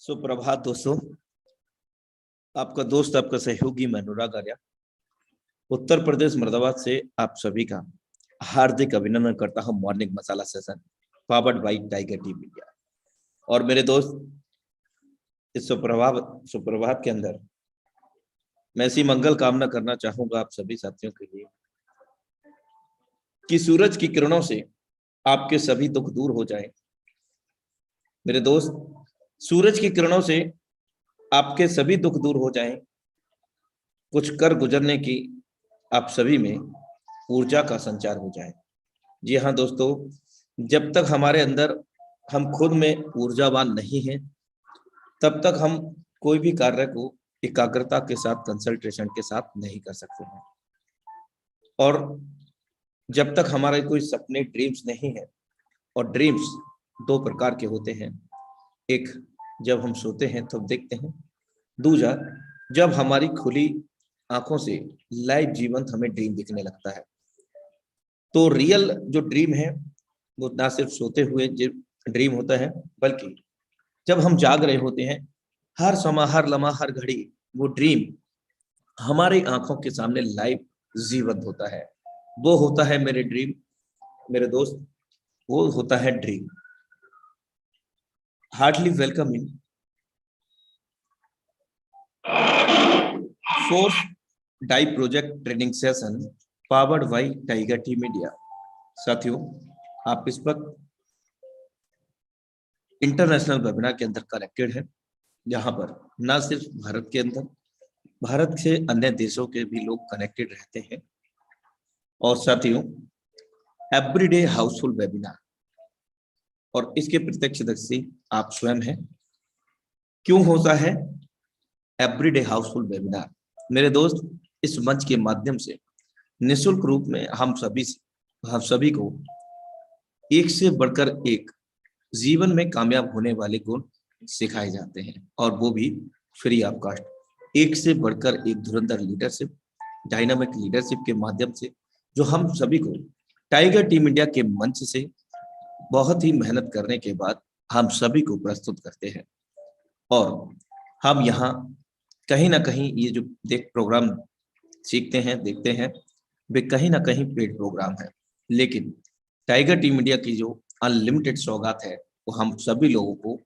सुप्रभात दोस्तों। आपका दोस्त, आपका सहयोगी मैं अनुराग आर्या उत्तर प्रदेश मुरादाबाद से आप सभी का हार्दिक अभिनंदन करता हूं। Morning masala session powered by Tiger T media. और मेरे दोस्त, इस सुप्रभात के अंदर मैं ऐसी मंगल कामना करना चाहूंगा आप सभी साथियों के लिए कि सूरज की किरणों से आपके सभी दुख दूर हो जाएं। मेरे दोस्त, सूरज की किरणों से आपके सभी दुख दूर हो जाएं, कुछ कर गुजरने की आप सभी में ऊर्जा का संचार हो जाए। जी हाँ दोस्तों, जब तक हमारे अंदर हम खुद में ऊर्जावान नहीं हैं, तब तक हम कोई भी कार्य को एकाग्रता के साथ, कंसंट्रेशन के साथ नहीं कर सकते हैं। और जब तक हमारे कोई सपने, ड्रीम्स नहीं है, और ड्रीम्स दो प्रकार के होते हैं। एक, जब हम सोते हैं तब देखते हैं। दूसरा, जब हमारी खुली आंखों से लाइव जीवंत हमें ड्रीम दिखने लगता है। तो रियल जो ड्रीम है वो ना सिर्फ सोते हुए ड्रीम होता है, बल्कि जब हम जाग रहे होते हैं, हर समय, हर लम्हा, हर घड़ी वो ड्रीम हमारी आंखों के सामने लाइव जीवंत होता है। वो होता है मेरे ड्रीम, मेरे दोस्त, वो होता है dream. Heartly welcome in force die project training session powered by Tiger T Media. साथियों, आप इस वक्त इंटरनेशनल वेबिनार के अंदर कनेक्टेड है, जहां पर न सिर्फ भारत के अंदर, भारत से अन्य देशों के भी लोग कनेक्टेड रहते हैं। और साथियों, एवरीडे हाउसफुल वेबिनार, और इसके प्रत्यक्षदर्शी आप स्वयं हैं। क्यों होता है एवरीडे हाउसफुल वेबिनार? मेरे दोस्त, इस मंच के माध्यम से निःशुल्क रूप में हम सभी को एक से बढ़कर एक जीवन में कामयाब होने वाले गुण सिखाए जाते हैं, और वो भी फ्री ऑफ कॉस्ट। एक से बढ़कर एक धुरंधर लीडरशिप, डायनामिक लीडरशिप के माध्यम से जो हम सभी को टाइगर टीम इंडिया के मंच से बहुत ही मेहनत करने के बाद हम सभी को प्रस्तुत करते हैं। और हम यहाँ कहीं ना कहीं ये जो प्रोग्राम सीखते हैं, देखते हैं, वे कहीं ना कहीं पेड प्रोग्राम है, लेकिन टाइगर टीम इंडिया की जो अनलिमिटेड सौगात है वो हम सभी लोगों को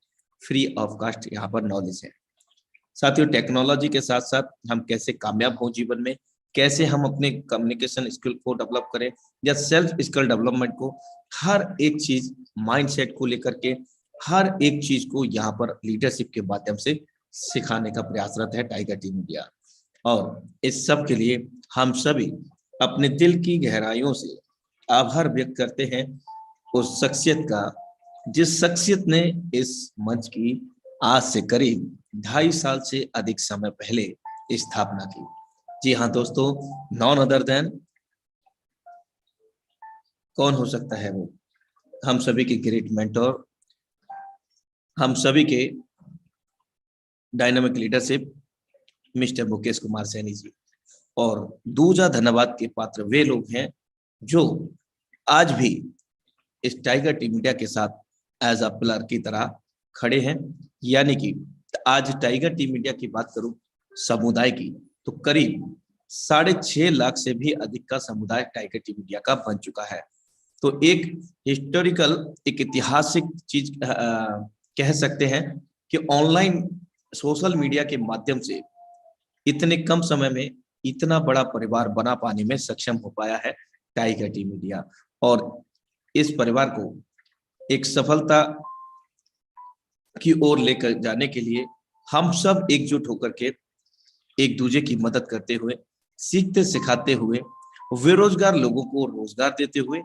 फ्री ऑफ कॉस्ट यहाँ पर नॉलेज है। साथियों, टेक्नोलॉजी के साथ साथ हम कैसे कामयाब हो जीवन में, कैसे हम अपने कम्युनिकेशन स्किल को डेवलप करें या सेल्फ स्किल डेवलपमेंट को, हर एक चीज माइंडसेट को लेकर के, हर एक चीज को यहाँ पर लीडरशिप के माध्यम से सिखाने का प्रयासरत है टाइगर टीम इंडिया। और इस सब के लिए हम सभी अपने दिल की गहराइयों से आभार व्यक्त करते हैं उस शख्सियत का, जिस शख्सियत ने इस मंच की आज से करीब 2.5 साल से अधिक समय पहले स्थापना की। जी हाँ दोस्तों, नॉन अदर देन, कौन हो सकता है वो? हम सभी के ग्रेट मेंटोर, हम सभी के dynamic leadership mister Mukesh Kumar Saini ji. और दूसरा धन्यवाद के पात्र वे लोग हैं जो आज भी इस टाइगर टीम इंडिया के साथ एज अ पिलर की तरह खड़े हैं। यानी कि आज टाइगर टीम इंडिया की बात करूं समुदाय की, तो करीब 6.5 लाख से भी अधिक का समुदाय टाइगर टीम इंडिया का बन चुका है। तो एक हिस्टोरिकल, एक ऐतिहासिक चीज कह सकते हैं कि ऑनलाइन सोशल मीडिया के माध्यम से इतने कम समय में इतना बड़ा परिवार बना पाने में सक्षम हो पाया है टाइगर टीम इंडिया। और इस परिवार को एक सफलता की ओर लेकर जाने के लिए हम सब एकजुट होकर के एक दूसरे की मदद करते हुए, सीखते सिखाते हुए, बेरोजगार लोगों को रोजगार देते हुए,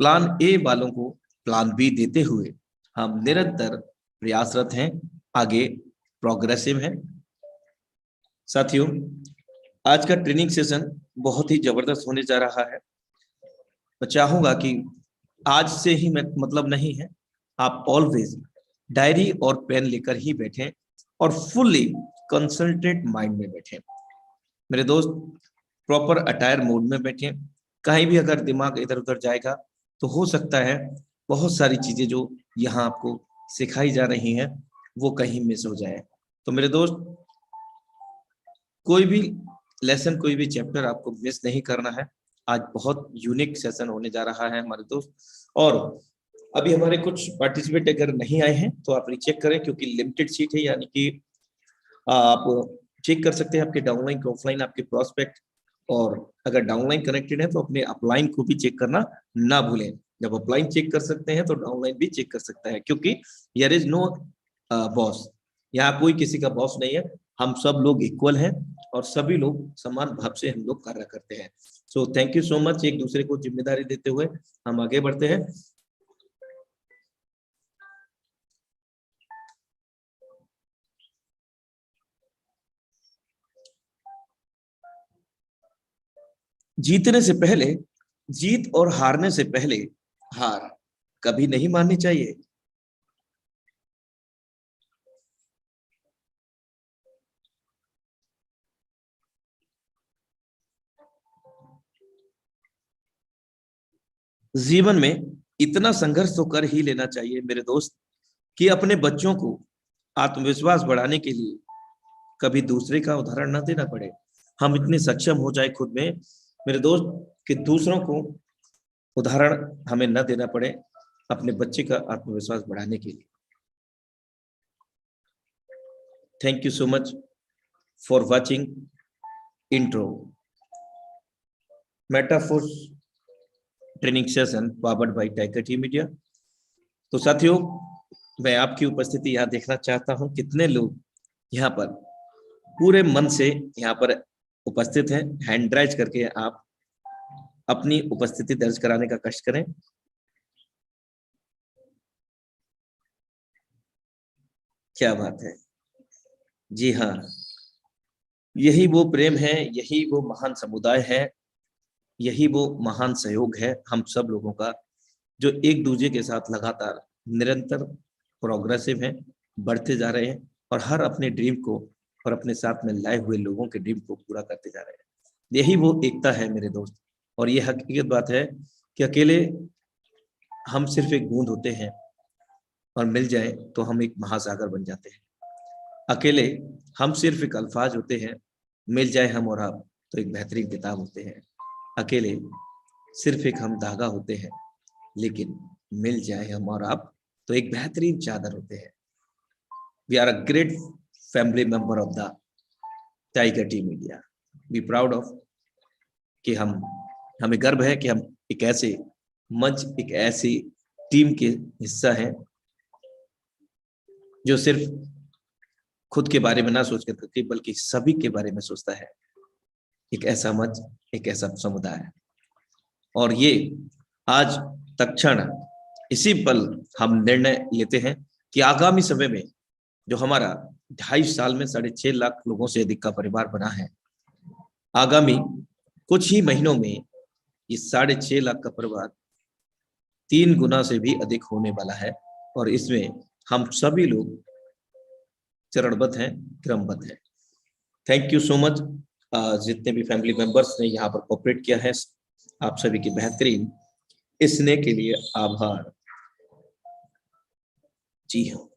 प्लान ए वालों को प्लान बी देते हुए हम निरंतर प्रयासरत हैं, आगे प्रोग्रेसिव हैं। साथियों, आज का ट्रेनिंग सेशन बहुत ही जबरदस्त होने जा रहा है। मैं चाहूंगा कि आज से ही मैं मतलब नहीं है, आप ऑलवेज डायरी और पेन लेकर ही बैठें और फुल्ली कंसंट्रेट माइंड में बैठें। मेरे दोस्त, प्रॉपर अटायर मोड में बैठें। कहीं भी अगर दिमाग इधर उधर जाएगा तो हो सकता है बहुत सारी चीजें जो यहाँ आपको सिखाई जा रही हैं वो कहीं मिस हो जाए। तो मेरे दोस्त, कोई भी लेसन, कोई भी चैप्टर आपको मिस नहीं करना है। आज बहुत यूनिक सेशन होने जा रहा है हमारे दोस्त। और अभी हमारे कुछ पार्टिसिपेट अगर नहीं आए हैं तो आप चेक करें, क्योंकि लिमिटेड सीट है, यानी कि आप चेक कर सकते हैं आपके डाउनलाइन के ऑफलाइन आपके प्रोस्पेक्ट। और अगर डाउनलाइन कनेक्टेड है तो अपने अपलाइन को भी चेक करना ना भूलें। जब अपलाइन चेक कर सकते हैं तो डाउनलाइन भी चेक कर सकता है, क्योंकि हियर इज नो बॉस। यहाँ कोई किसी का बॉस नहीं है। हम सब लोग इक्वल हैं और सभी लोग समान भाव से हम लोग कार्य करते हैं। So thank you so much. एक दूसरे को जिम्मेदारी देते हुए हम आगे बढ़ते हैं। जीतने से पहले जीत और हारने से पहले हार कभी नहीं माननी चाहिए। जीवन में इतना संघर्ष तो कर ही लेना चाहिए मेरे दोस्त, कि अपने बच्चों को आत्मविश्वास बढ़ाने के लिए कभी दूसरे का उदाहरण न देना पड़े। हम इतने सक्षम हो जाए खुद में मेरे दोस्त, कि दूसरों को उदाहरण हमें न देना पड़े अपने बच्चे का आत्मविश्वास बढ़ाने के लिए। Thank you so much for watching intro Metaforce training session powered by Tiger T Media. तो साथियों, मैं आपकी उपस्थिति यहाँ देखना चाहता हूँ, कितने लोग यहाँ पर पूरे मन से यहाँ पर उपस्थित हैं। हैंड राइज करके आप अपनी उपस्थिति दर्ज कराने का कष्ट करें। क्या बात है। जी हाँ, यही वो प्रेम है, यही वो महान समुदाय है, यही वो महान सहयोग है हम सब लोगों का, जो एक दूसरे के साथ लगातार निरंतर प्रोग्रेसिव है, बढ़ते जा रहे हैं और हर अपने ड्रीम को और अपने साथ में लाए हुए लोगों के ड्रीम को पूरा करते जा रहे हैं। यही वो एकता है मेरे दोस्त। और ये हकीकत बात है कि अकेले हम सिर्फ एक बूंद होते हैं और मिल जाए तो हम एक महासागर बन जाते हैं। अकेले हम सिर्फ एक अल्फाज होते हैं, मिल जाए हम और आप तो एक बेहतरीन किताब होते हैं। अकेले सिर्फ एक हम धागा होते हैं, लेकिन मिल जाए हम और आप तो एक बेहतरीन चादर होते हैं। We are a great family member of the Tiger T Media. Be proud of कि हमें गर्व है कि हम एक ऐसे मंच, एक ऐसी टीम के हिस्सा हैं जो सिर्फ खुद के बारे में ना सोच कर बल्कि सभी के बारे में सोचता है। एक ऐसा मंच, एक ऐसा समुदाय। और ये आज तत्क्षण इसी पल हम निर्णय लेते हैं कि आगामी समय में जो हमारा 2.5 साल में 6.5 लाख लोगों से अधिक का परिवार बना है, आगामी कुछ ही महीनों में ये 6.5 लाख का परिवार 3 गुना से भी अधिक होने वाला है। और इसमें हम सभी लोग चरणबद्ध हैं, क्रमबद्ध हैं। थैंक यू सो मच जितने भी फैमिली मेंबर्स ने यहाँ पर कोऑपरेट किया है, आप सभी की बेहतरीन इसने के लिए आभार। जी हाँ।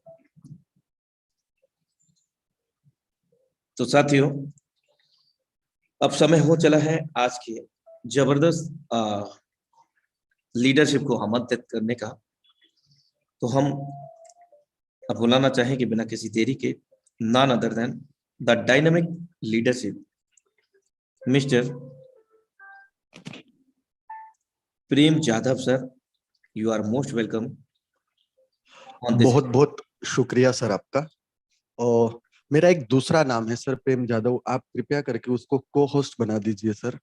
तो साथियों, अब समय हो चला है आज के जबरदस्त लीडरशिप को आमंत्रित करने का। तो हम अब बुलाना चाहें कि बिना किसी देरी के, none other than the dynamic leadership mister Prem Jadhav sir. You are most welcome on this. बहुत बहुत शुक्रिया सर आपका। और मेरा एक दूसरा नाम है सर प्रेम जाधव, आप कृपया करके उसको को होस्ट बना दीजिए सर।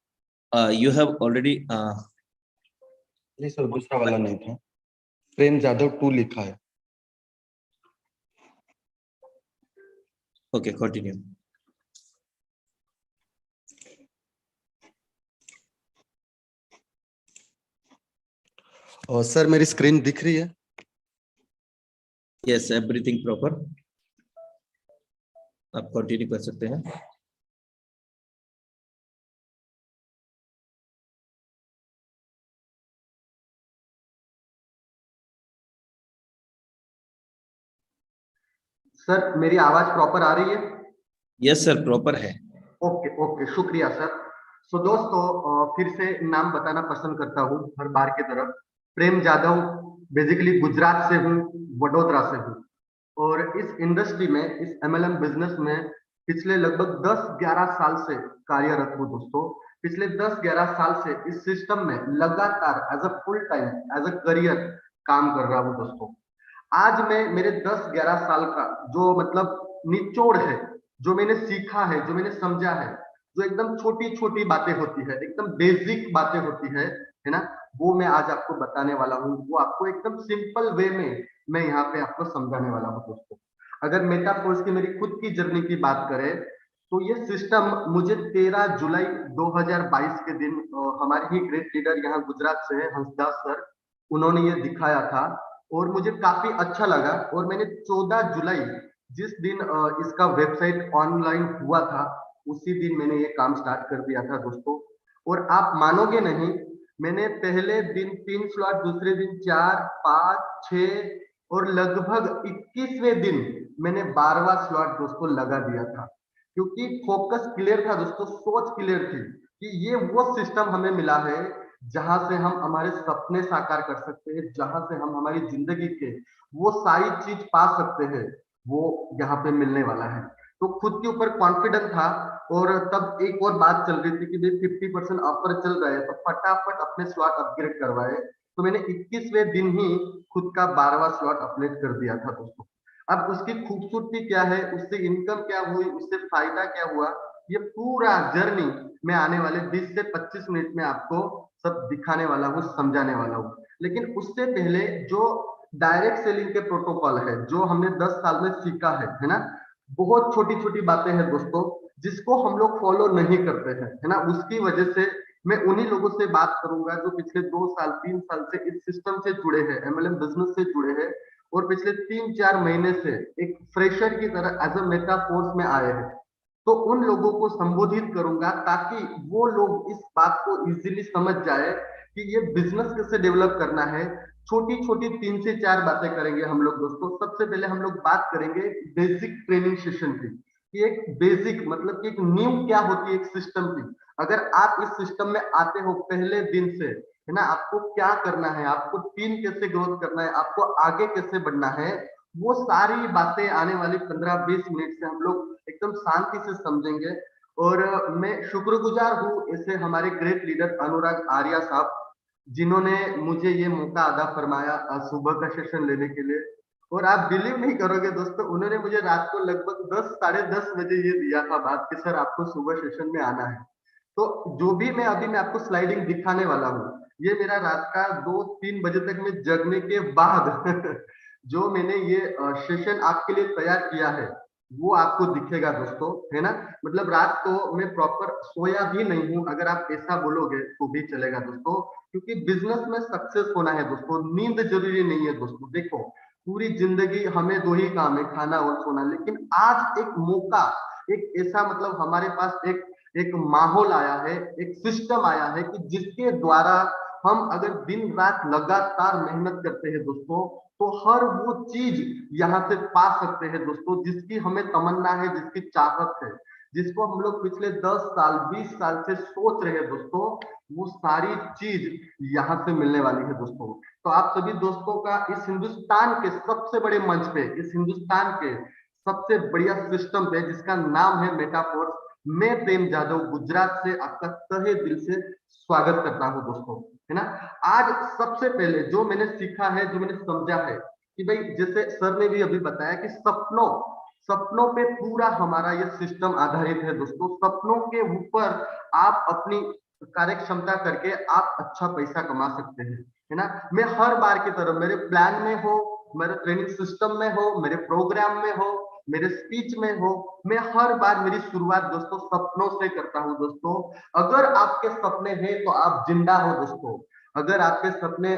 यू हैव ऑलरेडी नहीं सर, दूसरा वाला नहीं था, प्रेम जाधव 2 लिखा है। Okay, continue. और सर मेरी स्क्रीन दिख रही है? यस, एवरीथिंग प्रॉपर, आप कंटिन्यू कर सकते हैं। सर मेरी आवाज प्रॉपर आ रही है? यस सर, प्रॉपर है। ओके ओके, शुक्रिया सर। सो दोस्तों, फिर से नाम बताना पसंद करता हूँ हर बार की तरफ। प्रेम जाधव, बेसिकली गुजरात से हूँ, वडोदरा से हूँ। और इस इंडस्ट्री में, इस एमएलएम बिजनेस में पिछले लगभग 10-11 साल से कार्यरत हूँ दोस्तों। पिछले 10-11 साल से इस सिस्टम में लगातार as a full time, as a career काम कर रहा हूँ दोस्तों। आज मैं मेरे 10-11 साल का जो मतलब निचोड़ है, जो मैंने सीखा है, जो मैंने समझा है, जो एकदम छोटी छोटी बातें होती है, एकदम बेसिक बातें होती है ना, वो मैं आज आपको बताने वाला हूँ। वो आपको एकदम सिंपल वे में मैं यहाँ पे आपको समझाने वाला हूँ दोस्तों। अगर मेटाफोर्स की मेरी खुद की जर्नी की बात करें तो ये सिस्टम मुझे 13 जुलाई 2022 के दिन हमारे ही ग्रेट लीडर यहाँ गुजरात से है, हंसदास सर, उन्होंने ये दिखाया था और मुझे काफी अच्छा लगा। और मैंने 14 जुलाई, जिस दिन इसका वेबसाइट ऑनलाइन हुआ था, उसी दिन मैंने ये काम स्टार्ट कर दिया था दोस्तों। और आप मानोगे नहीं, मैंने पहले दिन 3 स्लॉट, दूसरे दिन 4, 5, 6 और लगभग 21वें दिन मैंने 12वां स्लॉट दोस्तों लगा दिया था। क्योंकि फोकस क्लियर था दोस्तों, सोच क्लियर थी कि ये वो सिस्टम हमें मिला है जहां से हम हमारे सपने साकार कर सकते हैं, जहां से हम हमारी जिंदगी के वो सारी चीज पा सकते हैं, वो यहाँ पे मिलने वाला है। तो खुद के ऊपर कॉन्फिडेंट था। और तब एक और बात चल रही थी कि भाई 50% ऑफर चल रहा है, तो फटाफट अपने स्लॉट अपग्रेड करवाए। तो मैंने 21वें दिन ही खुद का 12वां स्लॉट अपग्रेड कर दिया था दोस्तों। अब उसकी खूबसूरती क्या है, उससे इनकम क्या हुई, उससे फायदा क्या हुआ, ये पूरा जर्नी मैं आने वाले 20 से 25 मिनट में आपको सब दिखाने वाला हूँ, समझाने वाला हूँ। लेकिन उससे पहले जो डायरेक्ट सेलिंग के प्रोटोकॉल है, जो हमने 10 साल में सीखा है ना, बहुत छोटी छोटी बातें हैं दोस्तों, जिसको हम लोग फॉलो नहीं करते हैं, है ना। उसकी वजह से मैं उन्हीं लोगों से बात करूंगा जो पिछले 2 साल 3 साल से इस सिस्टम से जुड़े हैं, एमएलएम बिजनेस से जुड़े हैं, और पिछले 3-4 महीने से एक फ्रेशर की तरह एज अ मेटा फोर्स में आए हैं। तो उन लोगों को संबोधित करूंगा ताकि वो लोग इस बात को इजीली समझ जाए कि ये बिजनेस कैसे डेवलप करना है। छोटी छोटी 3 से 4 बातें करेंगे हम लोग दोस्तों। सबसे पहले हम लोग बात करेंगे बेसिक ट्रेनिंग सेशन की, कि एक बेसिक मतलब कि एक नींव क्या होती है एक सिस्टम की। अगर आप इस सिस्टम में आते हो पहले दिन से, है ना, आपको क्या करना है, आपको टीम कैसे ग्रोथ करना है, आपको आगे कैसे बढ़ना है, वो सारी बातें आने वाली 15-20 मिनट से हम लोग एकदम शांति से समझेंगे। और मैं शुक्रगुजार हूँ ऐसे हमारे ग्रेट लीडर अनुराग आर्या साहब, जिन्होंने मुझे ये मौका अदा फरमाया सुबह का सेशन लेने के लिए। और आप बिलीव नहीं करोगे दोस्तों, उन्होंने मुझे रात को लगभग 10, साढ़े 10 बजे ये दिया था बात कि सर आपको सुबह सेशन में आना है। तो जो भी मैं आपको स्लाइडिंग दिखाने वाला हूँ, ये मेरा रात का 2-3 बजे तक में जगने के बाद जो मैंने ये सेशन आपके लिए तैयार किया है, वो आपको दिखेगा दोस्तों, है ना। मतलब रात को मैं प्रॉपर सोया भी नहीं हूँ, अगर आप ऐसा बोलोगे तो भी चलेगा दोस्तों। क्योंकि बिजनेस में सक्सेस होना है दोस्तों, नींद जरूरी नहीं है दोस्तों। देखो, पूरी जिंदगी हमें 2 ही काम है, खाना और सोना। लेकिन आज एक मौका, एक ऐसा मतलब हमारे पास एक एक माहौल आया है, एक सिस्टम आया है कि जिसके द्वारा हम अगर दिन रात लगातार मेहनत करते हैं दोस्तों, तो हर वो चीज यहाँ से पा सकते हैं दोस्तों, जिसकी हमें तमन्ना है, जिसकी चाहत है, जिसको हम लोग पिछले 10 साल 20 साल से सोच रहे हैं दोस्तों, वो सारी चीज यहाँ से मिलने वाली है दोस्तों। तो आप सभी दोस्तों का इस हिंदुस्तान के सबसे बड़े मंच पे, इस हिंदुस्तान के सबसे बढ़िया सिस्टम पे, जिसका नाम है मेटाफोर्स, मैं प्रेम जाधव गुजरात से आपका तहे दिल से स्वागत करता हूं दोस्तों, है ना। आज सबसे पहले जो मैंने सीखा है, जो मैंने समझा है कि भाई, जैसे सर ने भी अभी बताया कि सपनों सपनों पे पूरा हमारा ये सिस्टम आधारित है दोस्तों। सपनों के ऊपर आप अपनी कार्य क्षमता करके आप अच्छा पैसा कमा सकते हैं, है ना। मैं हर बार की तरह, मेरे प्लान में हो, मेरे ट्रेनिंग सिस्टम में हो, मेरे प्रोग्राम में हो, मेरे स्पीच में हो, मैं हर बार मेरी शुरुआत दोस्तों सपनों से करता हूं दोस्तों। अगर आपके सपने हैं तो आप जिंदा हो दोस्तों, अगर आपके सपने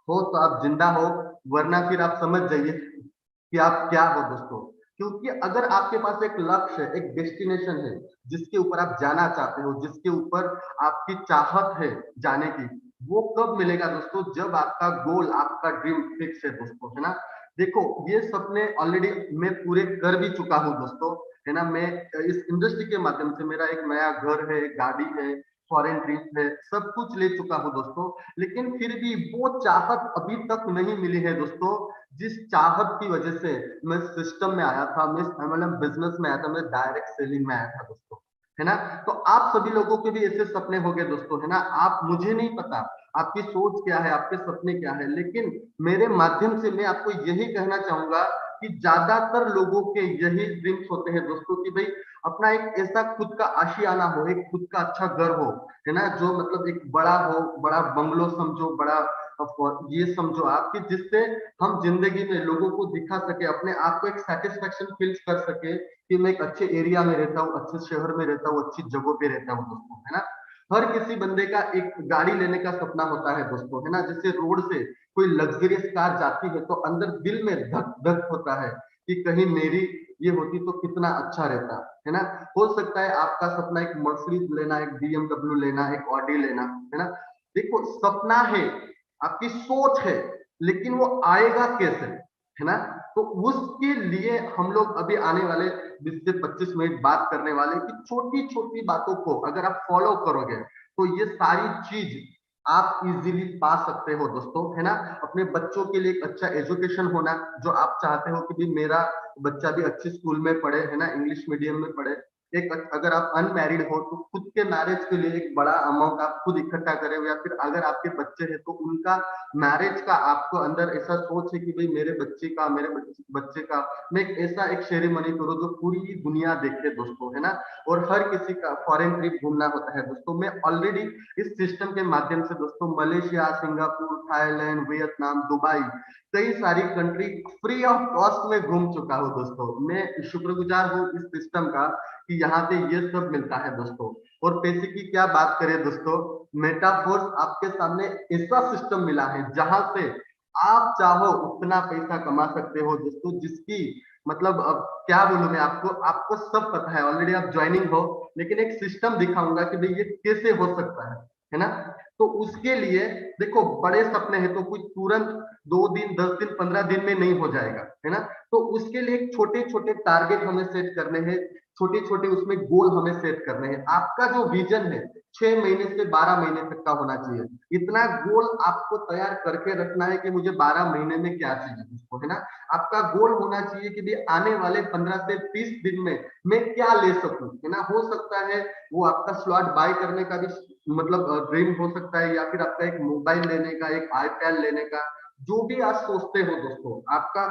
हो तो आप जिंदा हो, वरना फिर आप समझ जाइए कि आप क्या हो दोस्तों। क्योंकि अगर आपके पास एक लक्ष्य है, एक डेस्टिनेशन है, जिसके ऊपर आप जाना चाहते हो, जिसके ऊपर आपकी चाहत है जाने की, वो कब मिलेगा दोस्तों? जब आपका गोल, आपका ड्रीम फिक्स है दोस्तों, है ना। देखो ये सपने ऑलरेडी मैं पूरे कर भी चुका हूँ दोस्तों, है ना। मैं इस इंडस्ट्री के माध्यम से मेरा एक नया घर है, गाड़ी है, फॉरेन ट्रिप है, सब कुछ ले चुका हूँ दोस्तों। लेकिन फिर भी वो चाहत अभी तक नहीं मिली है दोस्तों, जिस चाहत की वजह से मैं सिस्टम में आया था, मैं मतलब बिजनेस में आया था, मैं डायरेक्ट सेलिंग में आया था दोस्तों, है ना। तो आप सभी लोगों के भी ऐसे सपने हो गए दोस्तों, है ना। आप, मुझे नहीं पता आपकी सोच क्या है, आपके सपने क्या है, लेकिन मेरे माध्यम से मैं आपको यही कहना चाहूंगा कि ज्यादातर लोगों के यही ड्रीम्स होते हैं दोस्तों, कि भाई अपना एक ऐसा खुद का आशियाना हो, एक खुद का अच्छा घर हो, है ना, जो मतलब एक बड़ा हो, बड़ा बंगलो समझो, बड़ा ये समझो आप, कि जिससे हम जिंदगी में लोगों को दिखा सके, अपने आप को एक सेटिस्फेक्शन फील कर सके कि मैं एक अच्छे एरिया में रहता हूँ, अच्छे शहर में रहता हूँ, अच्छी जगह पे रहता हूँ दोस्तों, है ना। हर किसी बंदे का एक गाड़ी लेने का सपना होता है दोस्तों, है ना। जैसे रोड से कोई लग्जरियस कार जाती है तो अंदर दिल में धक धक होता है कि कहीं मेरी ये होती तो कितना अच्छा रहता, है ना। हो सकता है आपका सपना एक मर्सिडीज लेना, एक बीएमडब्ल्यू लेना, एक ऑडी लेना, है ना। देखो सपना है, आपकी सोच है, लेकिन वो आएगा कैसे, है ना। तो उसके लिए हम लोग अभी आने वाले 20 से 25 मिनट बात करने वाले कि छोटी छोटी बातों को अगर आप फॉलो करोगे तो ये सारी चीज आप इजीली पा सकते हो दोस्तों, है ना। अपने बच्चों के लिए एक अच्छा एजुकेशन होना, जो आप चाहते हो कि भी मेरा बच्चा भी अच्छे स्कूल में पढ़े, है ना, इंग्लिश मीडियम में पढ़े। एक अगर आप अनमैरिड हो तो खुद के मैरिज के लिए एक बड़ा अमाउंट आप खुद इकट्ठा करें, या फिर अगर आपके बच्चे हैं तो उनका मैरिज का आपको अंदर ऐसा सोच है कि भाई मेरे बच्चे का, मेरे बच्चे का मैं एक ऐसा एक सेरेमनी करूँ जो पूरी दुनिया देखे दोस्तों, है ना। और हर किसी का फॉरेन ट्रिप घूमना होता है दोस्तों। मैं ऑलरेडी इस सिस्टम के माध्यम से दोस्तों Malaysia, Singapore, Thailand, Vietnam, Dubai, कई सारी कंट्री फ्री ऑफ कॉस्ट में घूम चुका हूँ दोस्तों। मैं शुक्रगुजार हूँ इस सिस्टम का कि यहाँ पे ये सब मिलता है दोस्तों। और पैसे की क्या बात करें दोस्तों, मेटाफोर्स आपके सामने ऐसा सिस्टम मिला है जहां से आप चाहो उतना पैसा कमा सकते हो दोस्तों, जिसकी मतलब अब क्या बोलूं मैं आपको, आपको सब पता है ऑलरेडी, आप ज्वाइनिंग हो, लेकिन एक सिस्टम दिखाऊंगा कि भाई ये कैसे हो सकता है ना। तो उसके लिए देखो बड़े सपने हैं तो कुछ तुरंत 2 दिन, 10 दिन, 15 दिन में नहीं हो जाएगा, है ना। तो उसके लिए छोटे छोटे टारगेट हमें सेट करने हैं, छोटे छोटे उसमें गोल हमें सेट करने हैं। आपका जो विजन है 6 महीने से 12 महीने तक का होना चाहिए। इतना गोल आपको तैयार करके रखना है कि मुझे 12 महीने में क्या चाहिए उसको, है ना। आपका गोल होना चाहिए कि भी आने वाले 15 से 30 दिन में मैं क्या ले सकूं, है ना। हो सकता है वो आपका स्लॉट बाय करने का भी मतलब ड्रीम हो सकता है, या फिर आपका एक मोबाइल लेने का, एक आईपैड लेने का, जो भी आप सोचते हो दोस्तों। आपका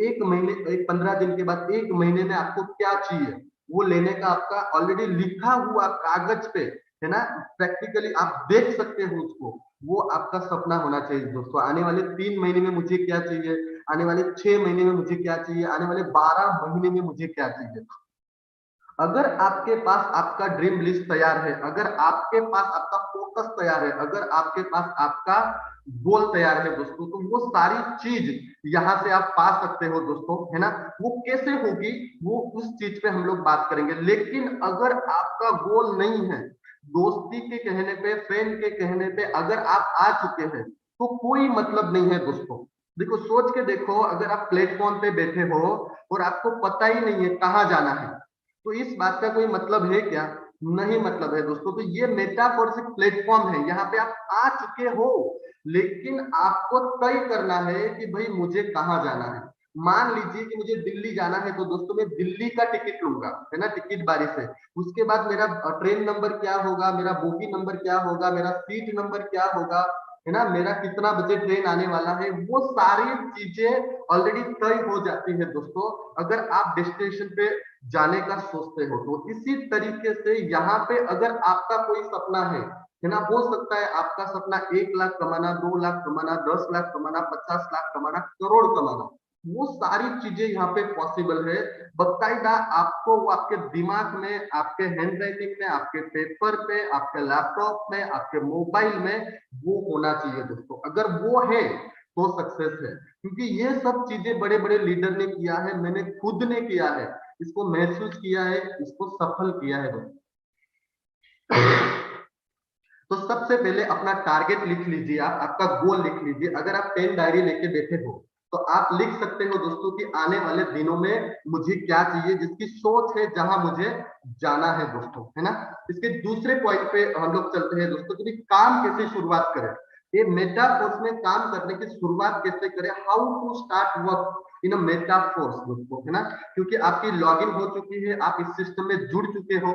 1 महीने, एक 15 दिन के बाद 1 महीने में आपको क्या चाहिए वो लेने का आपका ऑलरेडी लिखा हुआ कागज पे, है ना, प्रैक्टिकली आप देख सकते हो उसको। वो आपका सपना होना चाहिए दोस्तों। आने वाले 3 महीने में मुझे क्या चाहिए, आने वाले 6 महीने में मुझे क्या चाहिए, आने वाले 12 महीने में मुझे क्या चाहिए। अगर आपके पास आपका ड्रीम लिस्ट तैयार है, अगर आपके पास आपका फोकस तैयार है, अगर आपके पास आपका गोल तैयार है दोस्तों, तो वो सारी चीज यहां से आप पा सकते हो दोस्तों, है ना। वो कैसे होगी वो उस चीज पे हम लोग बात करेंगे। लेकिन अगर आपका गोल नहीं है, दोस्ती के कहने पे, फ्रेंड के कहने पे अगर आप आ चुके हैं तो कोई मतलब नहीं है दोस्तों। देखो सोच के देखो, अगर आप प्लेटफॉर्म पे बैठे हो और आपको पता ही नहीं है कहाँ जाना है, तो इस बात का कोई मतलब है क्या? नहीं मतलब है दोस्तों। तो ये मेटाफोर से प्लेटफॉर्म है, यहाँ पे आप आ चुके हो, लेकिन आपको तय करना है कि भाई मुझे कहाँ जाना है। मान लीजिए कि मुझे दिल्ली जाना है, तो दोस्तों मैं दिल्ली का टिकट लूंगा, है ना, टिकट बारी से। उसके बाद मेरा ट्रेन नंबर क्या होगा, मेरा बोगी नंबर क्या होगा, मेरा सीट नंबर क्या होगा, है ना, मेरा कितना बजे ट्रेन आने वाला है, वो सारी चीजें ऑलरेडी तय हो जाती है दोस्तों, अगर आप डेस्टिनेशन पे जाने का सोचते हो तो। इसी तरीके से यहाँ पे अगर आपका कोई सपना है ना, हो सकता है आपका सपना 1 लाख कमाना, 2 लाख कमाना, 10 लाख कमाना, 50 लाख कमाना, करोड़ कमाना, वो सारी चीजें यहाँ पे पॉसिबल है। बकायदा आपको वो आपके दिमाग में, आपके हैंड राइटिंग में, आपके पेपर पे, आपके लैपटॉप में, आपके मोबाइल में वो होना चाहिए दोस्तों। अगर वो है तो सक्सेस है, क्योंकि ये सब चीजें बड़े बड़े लीडर ने किया है, मैंने खुद ने किया है, इसको महसूस किया है, इसको सफल किया है दोस्तों। तो सबसे पहले अपना टारगेट लिख लीजिए, आप आपका गोल लिख लीजिए। अगर आप पेन डायरी लेके बैठे हो तो आप लिख सकते हो दोस्तों कि आने वाले दिनों में मुझे क्या चाहिए, जिसकी सोच है जहां मुझे जाना है दोस्तों, है ना। इसके दूसरे पॉइंट पे हम लोग चलते हैं दोस्तों कि काम कैसे शुरुआत करें, ये मेटाफोर्स में काम करने की शुरुआत कैसे करें, how to start work in a Metaforce दोस्तों, है ना। क्योंकि आपकी लॉगिन हो चुकी है, आप इस सिस्टम में जुड़ चुके हो,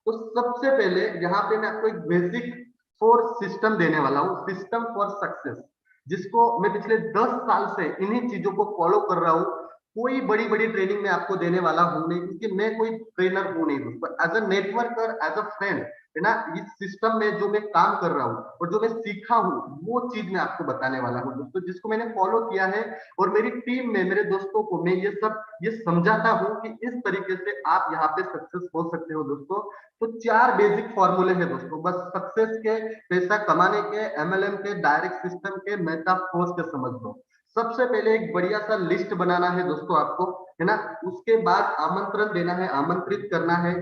तो सबसे पहले यहाँ पे मैं आपको एक बेसिक फॉर सिस्टम देने वाला हूँ, सिस्टम फॉर सक्सेस, जिसको मैं पिछले 10 साल से इन्हीं चीजों को फॉलो कर रहा हूँ। कोई बड़ी बड़ी ट्रेनिंग में आपको देने वाला हूं नहीं, क्योंकि मैं कोई ट्रेनर हूं नहीं दोस्तों, as a networker, as a friend, है ना, इस सिस्टम में जो मैं काम कर रहा हूँ और जो मैं सीखा हूँ वो चीज मैं आपको बताने वाला हूँ दोस्तों, जिसको मैंने फॉलो किया है। और मेरी टीम में मेरे दोस्तों को मैं ये समझाता हूँ कि इस तरीके से आप यहाँ पे सक्सेस हो सकते हो दोस्तों। तो 4 बेसिक फॉर्मूले हैं दोस्तों, बस सक्सेस के, पैसा कमाने के, एमएलएम के, डायरेक्ट सिस्टम के, मेटाफोर्स के, समझ लो। सबसे पहले एक बढ़िया सा लिस्ट बनाना है दोस्तों आपको, है ना। उसके बाद आमंत्रण देना है, आमंत्रित करना है,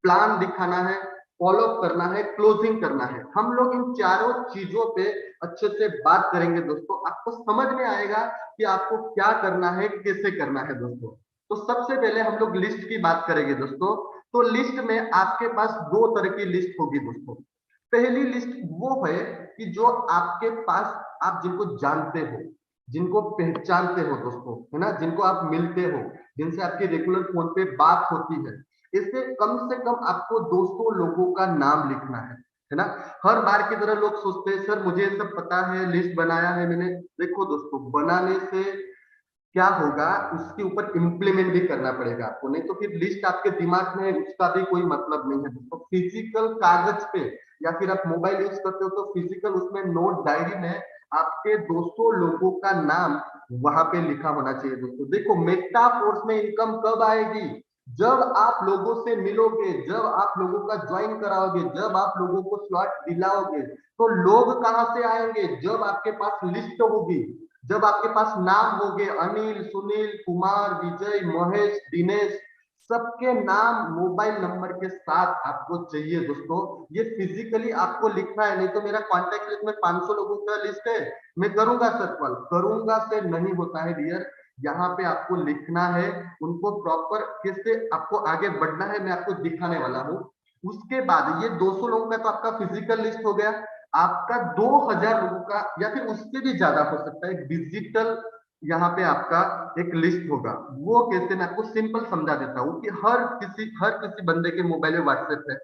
प्लान दिखाना है, फॉलो करना है, क्लोजिंग करना है। हम लोग इन चारों चीजों पे अच्छे से बात करेंगे दोस्तों, आपको समझ में आएगा कि आपको क्या करना है, कैसे करना है दोस्तों। तो सबसे पहले हम लोग लिस्ट की बात करेंगे दोस्तों। तो लिस्ट में आपके पास 2 तरह की लिस्ट होगी दोस्तों। पहली लिस्ट वो है कि जो आपके पास, आप जिनको जानते हो, जिनको पहचानते हो दोस्तों, है ना, जिनको आप मिलते हो, जिनसे आपकी रेगुलर फोन पे बात होती है। इससे कम आपको 200 लोगों का नाम लिखना है ना। हर बार की तरह लोग सोचते हैं सर मुझे ये सब पता है, लिस्ट बनाया है मैंने। देखो दोस्तों, बनाने से क्या होगा, उसके ऊपर इम्प्लीमेंट भी करना पड़ेगा आपको, नहीं तो फिर लिस्ट आपके दिमाग में है उसका भी कोई मतलब नहीं है दोस्तों। फिजिकल कागज पे या फिर आप मोबाइल यूज करते हो तो फिजिकल उसमें नोट डायरी में आपके 200 लोगों का नाम वहां पे लिखा होना चाहिए दोस्तों। देखो मेटाफोर्स में इनकम कब आएगी, जब आप लोगों से मिलोगे, जब आप लोगों का ज्वाइन कराओगे, जब आप लोगों को स्लॉट दिलाओगे। तो लोग कहां से आएंगे, जब आपके पास लिस्ट होगी, जब आपके पास नाम होंगे, अनिल, सुनील, कुमार, विजय, महेश, दिनेश, सबके नाम मोबाइल नंबर के साथ आपको चाहिए दोस्तों। ये फिजिकली आपको लिखना है, नहीं तो मेरा कॉन्टेक्ट लिस्ट में 500 लोगों का लिस्ट है, मैं करूंगा सर कॉल, करूंगा से नहीं होता है डियर। यहाँ पे आपको लिखना है, उनको प्रॉपर कैसे आपको आगे बढ़ना है मैं आपको दिखाने वाला हूँ। उसके बाद ये 200 लोगों का तो आपका फिजिकल लिस्ट हो गया, आपका 2000 लोगों का या फिर उससे भी ज्यादा हो सकता है डिजिटल यहाँ पे आपका एक लिस्ट होगा। वो कैसे, मैं आपको सिंपल समझा देता हूँ कि हर किसी बंदे के मोबाइल में व्हाट्सएप है,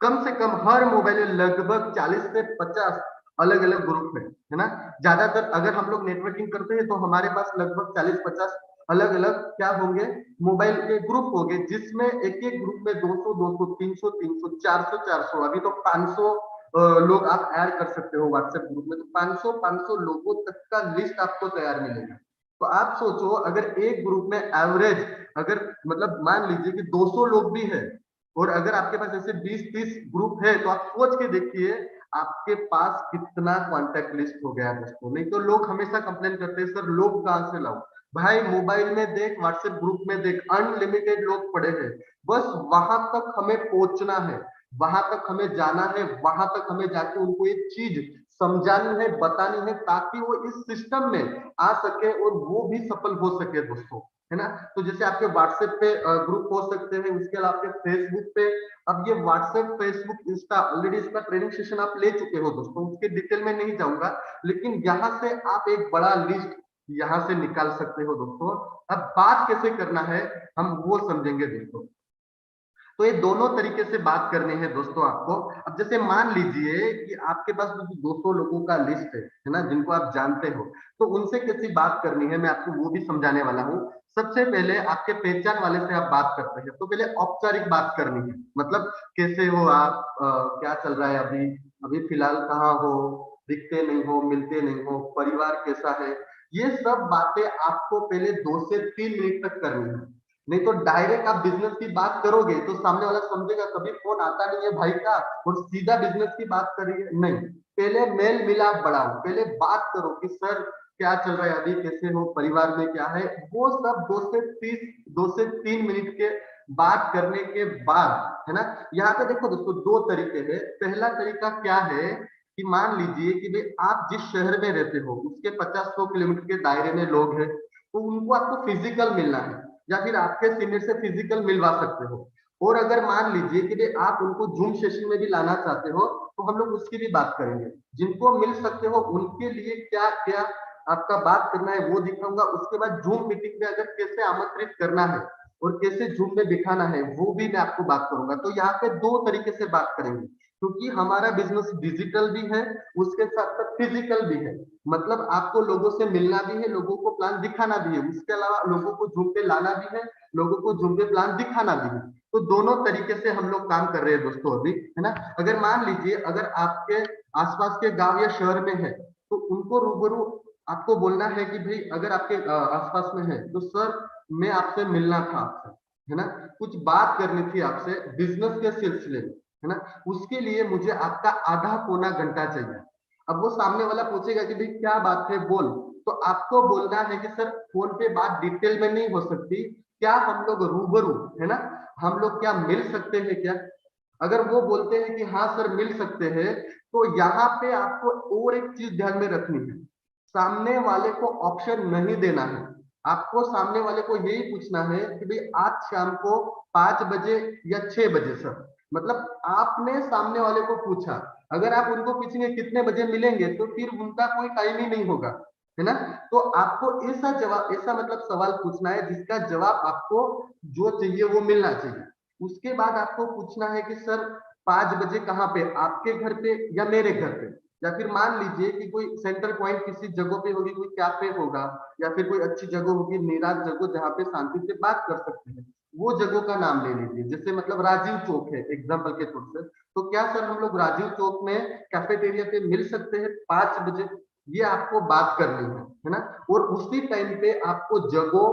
कम से कम हर मोबाइल में लगभग 40 से 50 अलग अलग ग्रुप है ना। ज्यादातर अगर हम लोग नेटवर्किंग करते हैं तो हमारे पास लगभग 40-50 अलग अलग क्या होंगे, मोबाइल के ग्रुप होंगे, जिसमें एक एक ग्रुप में 200 200 300 300 400 400, अभी तो 500 लोग आप ऐड कर सकते हो व्हाट्सएप ग्रुप में। तो 500 लोगों तक का लिस्ट आपको तैयार मिलेगा। तो आप सोचो अगर एक ग्रुप में एवरेज, अगर मतलब मान लीजिए कि 200 लोग भी है, और अगर आपके पास ऐसे 20-30 ग्रुप है, तो आप सोच के देखिए आपके पास कितना कॉन्टेक्ट लिस्ट हो गया दोस्तों। नहीं तो लोग हमेशा कंप्लेन करते हैं सर लोग कहां से लाओ, भाई मोबाइल में देख, व्हाट्सएप ग्रुप में देख, अनलिमिटेड लोग पड़े हैं, बस वहां तक हमें पहुंचना है, वहां तक हमें जाना है, वहां तक हमें जाके उनको एक चीज समझानी है, बतानी है, ताकि वो इस सिस्टम में आ सके और वो भी सफल हो सके दोस्तों, है ना। तो जैसे आपके व्हाट्सएप पे ग्रुप हो सकते हैं, उसके अलावा आपके फेसबुक पे, अब ये व्हाट्सएप, फेसबुक, इंस्टा, ऑलरेडी इसका ट्रेनिंग सेशन आप ले चुके हो दोस्तों, उसके डिटेल में नहीं जाऊंगा, लेकिन यहाँ से आप एक बड़ा लिस्ट यहाँ से निकाल सकते हो दोस्तों। अब बात कैसे करना है हम वो समझेंगे दोस्तों। तो ये दोनों तरीके से बात करनी है दोस्तों आपको। अब जैसे मान लीजिए कि आपके पास 200 लोगों का लिस्ट है ना, जिनको आप जानते हो, तो उनसे कैसी बात करनी है मैं आपको वो भी समझाने वाला हूँ। सबसे पहले आपके पहचान वाले से आप बात करते हैं तो पहले औपचारिक बात करनी है, मतलब कैसे हो आप, क्या चल रहा है अभी, अभी फिलहाल कहाँ हो, दिखते नहीं हो, मिलते नहीं हो, परिवार कैसा है, ये सब बातें आपको पहले 2 से 3 मिनट तक करनी है। नहीं तो डायरेक्ट आप बिजनेस की बात करोगे तो सामने वाला समझेगा कभी फोन आता नहीं है भाई का और सीधा बिजनेस की बात करिए, नहीं, पहले मेल मिलाप बढ़ाओ, पहले बात करो कि सर क्या चल रहा है अभी, कैसे हो, परिवार में क्या है, वो सब 2 से 3 मिनट के बात करने के बाद, है ना। यहाँ पे देखो दोस्तों 2 तरीके हैं। पहला तरीका क्या है कि मान लीजिए कि भाई आप जिस शहर में रहते हो उसके 50-100 किलोमीटर के दायरे में लोग हैं, तो उनको आपको फिजिकल मिलना है या फिर आपके सीनियर से फिजिकल मिलवा सकते हो। और अगर मान लीजिए कि भाई आप उनको जूम सेशन में भी लाना चाहते हो तो हम लोग उसकी भी बात करेंगे। जिनको मिल सकते हो उनके लिए क्या क्या आपका बात करना है वो दिखाऊंगा। उसके बाद जूम मीटिंग में अगर कैसे आमंत्रित करना है और कैसे जूम में दिखाना है वो भी मैं आपको बात करूंगा। तो यहाँ पे दो तरीके से बात करेंगे, क्योंकि हमारा बिजनेस डिजिटल भी है, उसके साथ साथ फिजिकल भी है। मतलब आपको लोगों से मिलना भी है, लोगों को प्लान दिखाना भी है, उसके अलावा लोगों को जूम पे लाना भी है, लोगों को जूम पे प्लान दिखाना भी है। तो दोनों तरीके से हम लोग काम कर रहे हैं दोस्तों अभी, है ना। अगर मान लीजिए अगर आपके आसपास के गांव या शहर में है तो उनको रूबरू आपको बोलना है कि भाई अगर आपके आसपास में है तो सर मैं आपसे मिलना था आपसे, है ना, कुछ बात करनी थी आपसे बिजनेस के सिलसिले में, है ना। उसके लिए मुझे आपका आधा पौना घंटा चाहिए। अब वो सामने वाला पूछेगा कि भाई क्या बात है बोल, तो आपको बोलना है कि सर फोन पे बात डिटेल में नहीं हो सकती, क्या हम लोग रूबरू, है ना, हम लोग क्या मिल सकते हैं क्या। अगर वो बोलते हैं कि हाँ सर मिल सकते हैं, तो यहाँ पे आपको और एक चीज ध्यान में रखनी है, सामने वाले को ऑप्शन नहीं देना है। आपको सामने वाले को यही पूछना है कि भाई आज शाम को 5 बजे या 6 बजे सर, मतलब आपने सामने वाले को पूछा। अगर आप उनको पूछेंगे कितने बजे मिलेंगे तो फिर उनका कोई टाइम ही नहीं होगा, है ना। तो आपको ऐसा जवाब, ऐसा मतलब सवाल पूछना है जिसका जवाब आपको जो चाहिए वो मिलना चाहिए। उसके बाद आपको पूछना है कि सर 5 बजे कहाँ पे, आपके घर पे या मेरे घर पे, या फिर मान लीजिए कि कोई सेंट्रल पॉइंट किसी जगह पे होगी, कोई कैफे होगा या फिर कोई अच्छी जगह होगी, निराश जगह जहाँ पे शांति से बात कर सकते हैं, वो जगह का नाम ले लीजिए। जैसे मतलब राजीव चौक है एग्जाम्पल के तौर से, तो क्या सर हम लोग राजीव चौक में कैफेटेरिया पे मिल सकते हैं 5 बजे, ये आपको बात करनी है ना। और उसी टाइम पे आपको जगह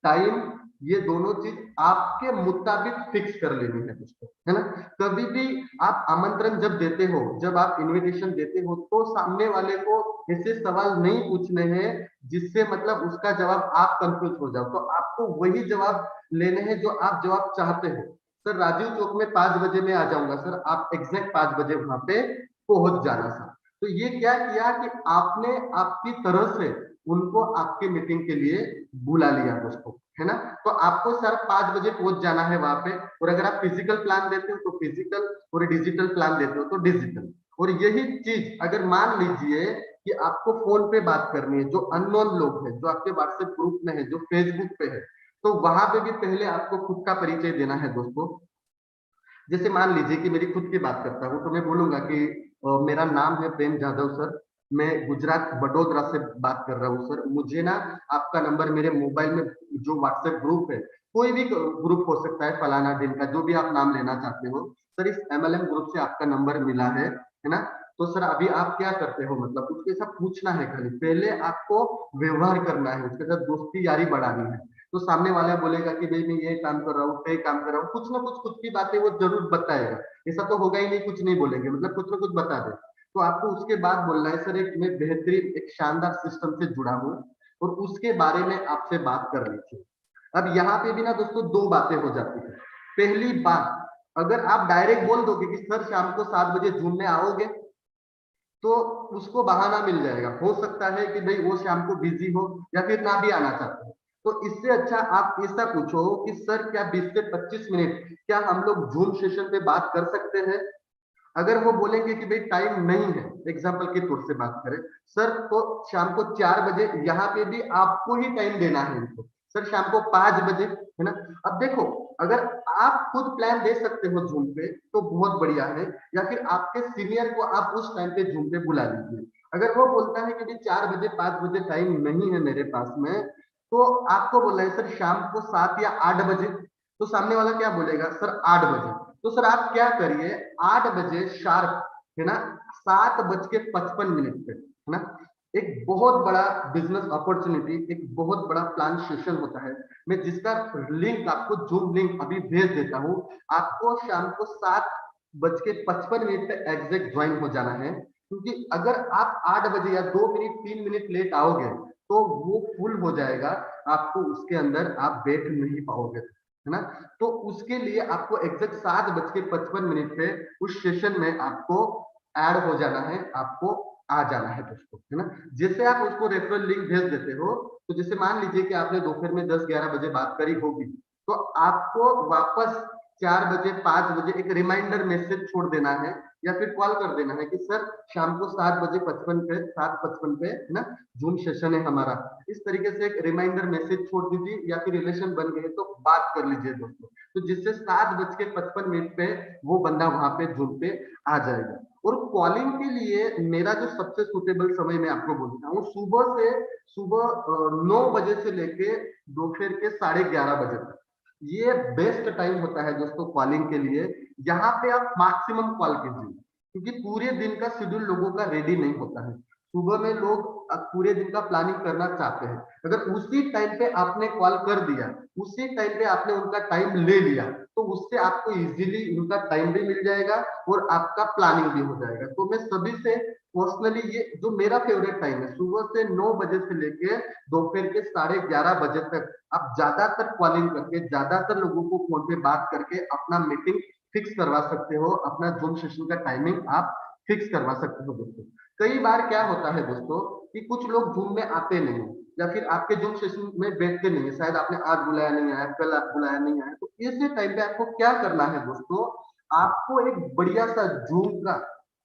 टाइम ये दोनों चीज आपके मुताबिक फिक्स कर लेनी है दोस्तों, है ना। कभी भी आप आमंत्रण जब देते हो, जब आप इनविटेशन देते हो, तो सामने वाले को ऐसे सवाल नहीं पूछने हैं जिससे मतलब उसका जवाब आप कंफ्यूज हो जाओ। तो आपको वही जवाब लेने हैं जो आप जवाब चाहते हो। सर राजीव चौक में 5 बजे में आ जाऊंगा सर, आप एग्जैक्ट 5 बजे वहां पे पहुंच जाना सर। तो ये क्या किया कि आपने आपकी तरह से उनको आपके मीटिंग के लिए बुला लिया दोस्तों, है ना। तो आपको सर 5 बजे पहुंच जाना है वहां पे। और अगर आप फिजिकल प्लान देते हो तो फिजिकल, और डिजिटल प्लान देते हो तो डिजिटल। और यही चीज अगर मान लीजिए कि आपको फोन पे बात करनी है, जो अननोन लोग हैं, जो आपके व्हाट्सएप ग्रुप में है, जो फेसबुक पे है, तो वहां पे भी पहले आपको खुद का परिचय देना है दोस्तों। जैसे मान लीजिए कि मेरी खुद की बात करता हूँ तो मैं बोलूंगा कि मेरा नाम है प्रेम जाधव सर, मैं गुजरात वडोदरा से बात कर रहा हूँ सर। मुझे ना आपका नंबर मेरे मोबाइल में, जो व्हाट्सएप ग्रुप है, कोई भी ग्रुप हो सकता है फलाना दिन का, जो भी आप नाम लेना चाहते हो सर, इस एमएलएम ग्रुप से आपका नंबर मिला है ना। तो सर अभी आप क्या करते हो, मतलब उसके साथ पूछना है, खाली पहले आपको व्यवहार करना है, उसके साथ दोस्ती यारी बढ़ानी है। तो सामने वाला बोलेगा कि भाई मैं ये काम कर रहा हूँ, ये काम कर रहा हूँ, कुछ ना कुछ खुद की बातें वो जरूर बताएगा। ऐसा तो होगा ही नहीं कुछ नहीं बोलेंगे, मतलब कुछ ना कुछ बता दे। तो आपको उसके बाद बोलना है सर एक मैं बेहतरीन एक शानदार सिस्टम से जुड़ा हूँ और उसके बारे में आपसे बात कर रही थी। अब यहाँ पे भी ना दोस्तों दो बातें हो जाती है। पहली बात, अगर आप डायरेक्ट बोल दोगे कि सर शाम को 7 बजे जूम में आओगे, तो उसको बहाना मिल जाएगा। हो सकता है कि भाई वो शाम को बिजी हो या फिर ना भी आना चाहते हो। तो इससे अच्छा आप ऐसा पूछो कि सर क्या 20 से 25 मिनट क्या हम लोग जूम सेशन पे बात कर सकते हैं। अगर वो बोलेंगे कि भाई टाइम नहीं है, एग्जाम्पल के तौर से बात करें सर, तो शाम को 4 बजे, यहाँ पे भी आपको ही टाइम देना है उनको, सर शाम को 5 बजे, है ना। अब देखो, अगर आप खुद प्लान दे सकते हो जूम पे तो बहुत बढ़िया है, या फिर आपके सीनियर को आप उस टाइम पे जूम पे बुला लीजिए। अगर वो बोलता है कि भाई 4 बजे 5 बजे टाइम नहीं है मेरे पास में, तो आपको बोलना है सर शाम को 7 या 8 बजे। तो सामने वाला क्या बोलेगा, सर 8 बजे। तो सर आप क्या करिए, 8 बजे शार्प, है ना, 7:55 पे, है ना, एक बहुत बड़ा बिजनेस अपॉर्चुनिटी, एक बहुत बड़ा प्लान सेशन होता है, मैं जिसका लिंक आपको जूम लिंक अभी भेज देता हूँ। आपको शाम को 7:55 पे एग्जैक्ट ज्वाइन हो जाना है, क्योंकि अगर आप 8 बजे या 2 मिनट 3 मिनट लेट आओगे तो वो फुल हो जाएगा, आपको उसके अंदर आप बैठ नहीं पाओगे, है ना। तो उसके लिए आपको एग्जैक्ट 7:55 पे उस सेशन में आपको ऐड हो जाना है, आपको आ जाना है दोस्तों, है ना। जैसे आप उसको रेफरल लिंक भेज देते हो, तो जैसे मान लीजिए कि आपने दोपहर में 10-11 बजे बात करी होगी, तो आपको वापस 4 बजे 5 बजे एक रिमाइंडर मैसेज छोड़ देना है या फिर कॉल कर देना है कि सर शाम को 7:55 पे है ना जूम सेशन है हमारा। इस तरीके से एक रिमाइंडर मैसेज छोड़ दीजिए या फिर रिलेशन बन गए तो बात कर लीजिए दोस्तों, तो जिससे 7:55 पे वो बंदा वहां पे जूम पे आ जाएगा। और कॉलिंग के लिए मेरा जो सबसे सुटेबल समय मैं आपको बोलता हूँ, सुबह 9 बजे से लेके दोपहर के 11:30 बजे तक, ये बेस्ट टाइम होता है दोस्तों कॉलिंग के लिए। यहाँ पे आप मैक्सिमम कॉल कीजिए, क्योंकि पूरे दिन का शेड्यूल लोगों का रेडी नहीं होता है। सुबह में लोग पूरे दिन का प्लानिंग करना चाहते हैं, अगर उसी टाइम पे आपने कॉल कर दिया, उसी टाइम पे आपने उनका टाइम ले लिया, तो उससे आपको इजीली उनका टाइम भी मिल जाएगा और आपका प्लानिंग भी हो जाएगा। तो मैं सभी से पर्सनली, ये जो मेरा फेवरेट टाइम है, सुबह से 9 बजे से लेके दोपहर के 11:30 बजे तक आप ज्यादातर कॉलिंग करके, ज्यादातर लोगों को फोन पे बात करके अपना मीटिंग फिक्स करवा सकते हो, अपना जूम सेशन का टाइमिंग आप फिक्स करवा सकते हो दोस्तों। कई बार क्या होता है दोस्तों कि कुछ लोग जूम में आते नहीं या फिर आपके जूम सेशन में बैठते नहीं है, शायद आपने आज बुलाया नहीं आया, कल आप बुलाया नहीं आया, तो ऐसे टाइम पे आपको क्या करना है दोस्तों, आपको एक बढ़िया सा जूम का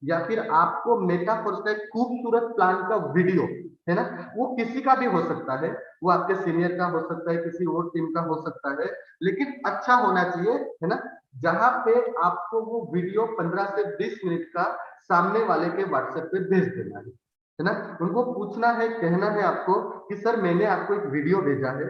या फिर आपको मेटाफोर्स का एक खूबसूरत प्लान का वीडियो, है ना, वो किसी का भी हो सकता है, वो आपके सीनियर का हो सकता है, किसी और टीम का हो सकता है, लेकिन अच्छा होना चाहिए, है ना, जहां पे आपको वो वीडियो 15 से 20 मिनट का सामने वाले के व्हाट्सएप पे भेज देना है ना। उनको पूछना है, कहना है आपको कि सर मैंने आपको एक वीडियो भेजा है,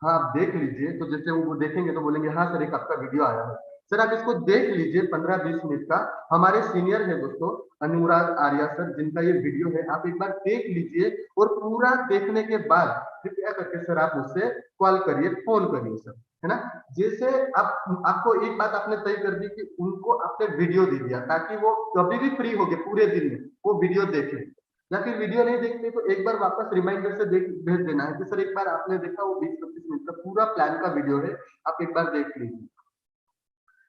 हाँ आप देख लीजिए। तो जैसे वो देखेंगे तो बोलेंगे हाँ सर एक आपका वीडियो आया है, सर आप इसको देख लीजिए 15-20 मिनट का। हमारे सीनियर है दोस्तों अनुराग आर्या सर, जिनका ये वीडियो है, आप एक बार देख लीजिए और पूरा देखने के बाद कृपया करके सर आप मुझसे कॉल करिए, फोन करिए सर, है ना। जैसे आप आपको एक बात आपने तय कर दी कि उनको आपने वीडियो दे दिया, ताकि वो कभी भी फ्री हो गए पूरे दिन में वो वीडियो देखें, या फिर वीडियो नहीं देखते तो एक बार वापस रिमाइंडर से भेज देना है कि सर एक बार आपने देखा वो 20-25 मिनट का पूरा प्लान का वीडियो है, आप एक बार देख लीजिए।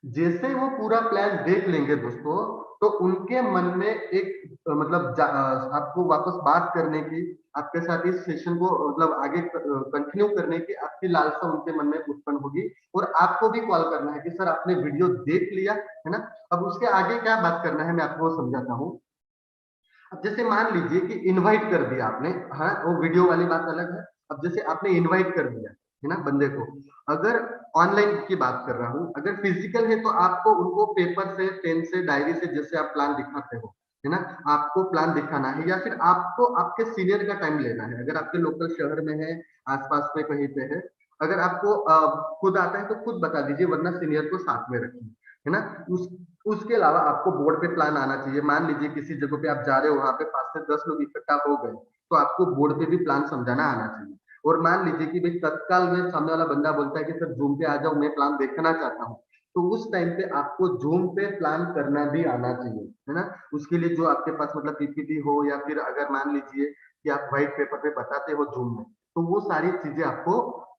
जैसे वो पूरा प्लान देख लेंगे दोस्तों, तो उनके मन में एक मतलब आपको वापस बात करने की, आपके साथ इस सेशन को मतलब आगे कंटिन्यू करने की आपकी लालसा उनके मन में उत्पन्न होगी, और आपको भी कॉल करना है कि सर आपने वीडियो देख लिया, है ना। अब उसके आगे क्या बात करना है मैं आपको समझाता हूँ। अब जैसे मान लीजिए कि इनवाइट कर दिया आपने, हाँ वो वीडियो वाली बात अलग है। अब जैसे आपने इनवाइट कर दिया है ना बंदे को, अगर ऑनलाइन की बात कर रहा हूँ, अगर फिजिकल है तो आपको उनको पेपर से, पेन से, डायरी से, जैसे आप प्लान दिखाते हो, है ना, आपको प्लान दिखाना है, या फिर आपको आपके सीनियर का टाइम लेना है। अगर आपके लोकल शहर में है, आसपास में कहीं पे है, अगर आपको खुद आता है तो खुद बता दीजिए, वरना सीनियर को साथ में रखिए, है ना। उसके अलावा आपको बोर्ड पे प्लान आना चाहिए। मान लीजिए किसी जगह पे आप जा रहे हो, वहां पे 5 से 10 लोग इकट्ठा हो गए, तो आपको बोर्ड पे भी प्लान समझाना आना चाहिए। और मान लीजिए कि भाई तत्काल में सामने वाला बंदा बोलता है कि सर जूम पे आ जाओ, मैं प्लान देखना चाहता हूँ, तो उस टाइम पे आपको जूम पे प्लान करना भी आना चाहिए, है ना। उसके लिए जो आपके पास मतलब पीपीटी हो, या फिर अगर मान लीजिए कि आप व्हाइट पेपर पे बताते हो जूम में, तो वो सारी चीजें आपको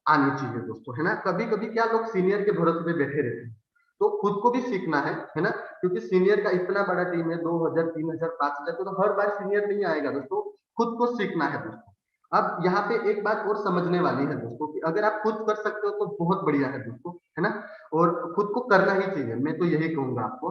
आनी चाहिए दोस्तों, है ना। कभी कभी क्या लोग सीनियर के भरोसे पे बैठे रहते हैं, तो खुद को भी सीखना है ना, क्योंकि सीनियर का इतना बड़ा टीम है, 2000, 3000, 5000, तो हर बार सीनियर नहीं आएगा दोस्तों, खुद को सीखना है दोस्तों। अब यहाँ पे एक बात और समझने वाली है दोस्तों, कि अगर आप खुद कर सकते हो तो बहुत बढ़िया है दोस्तों, है ना, और खुद को करना ही चाहिए, मैं तो यही कहूंगा आपको।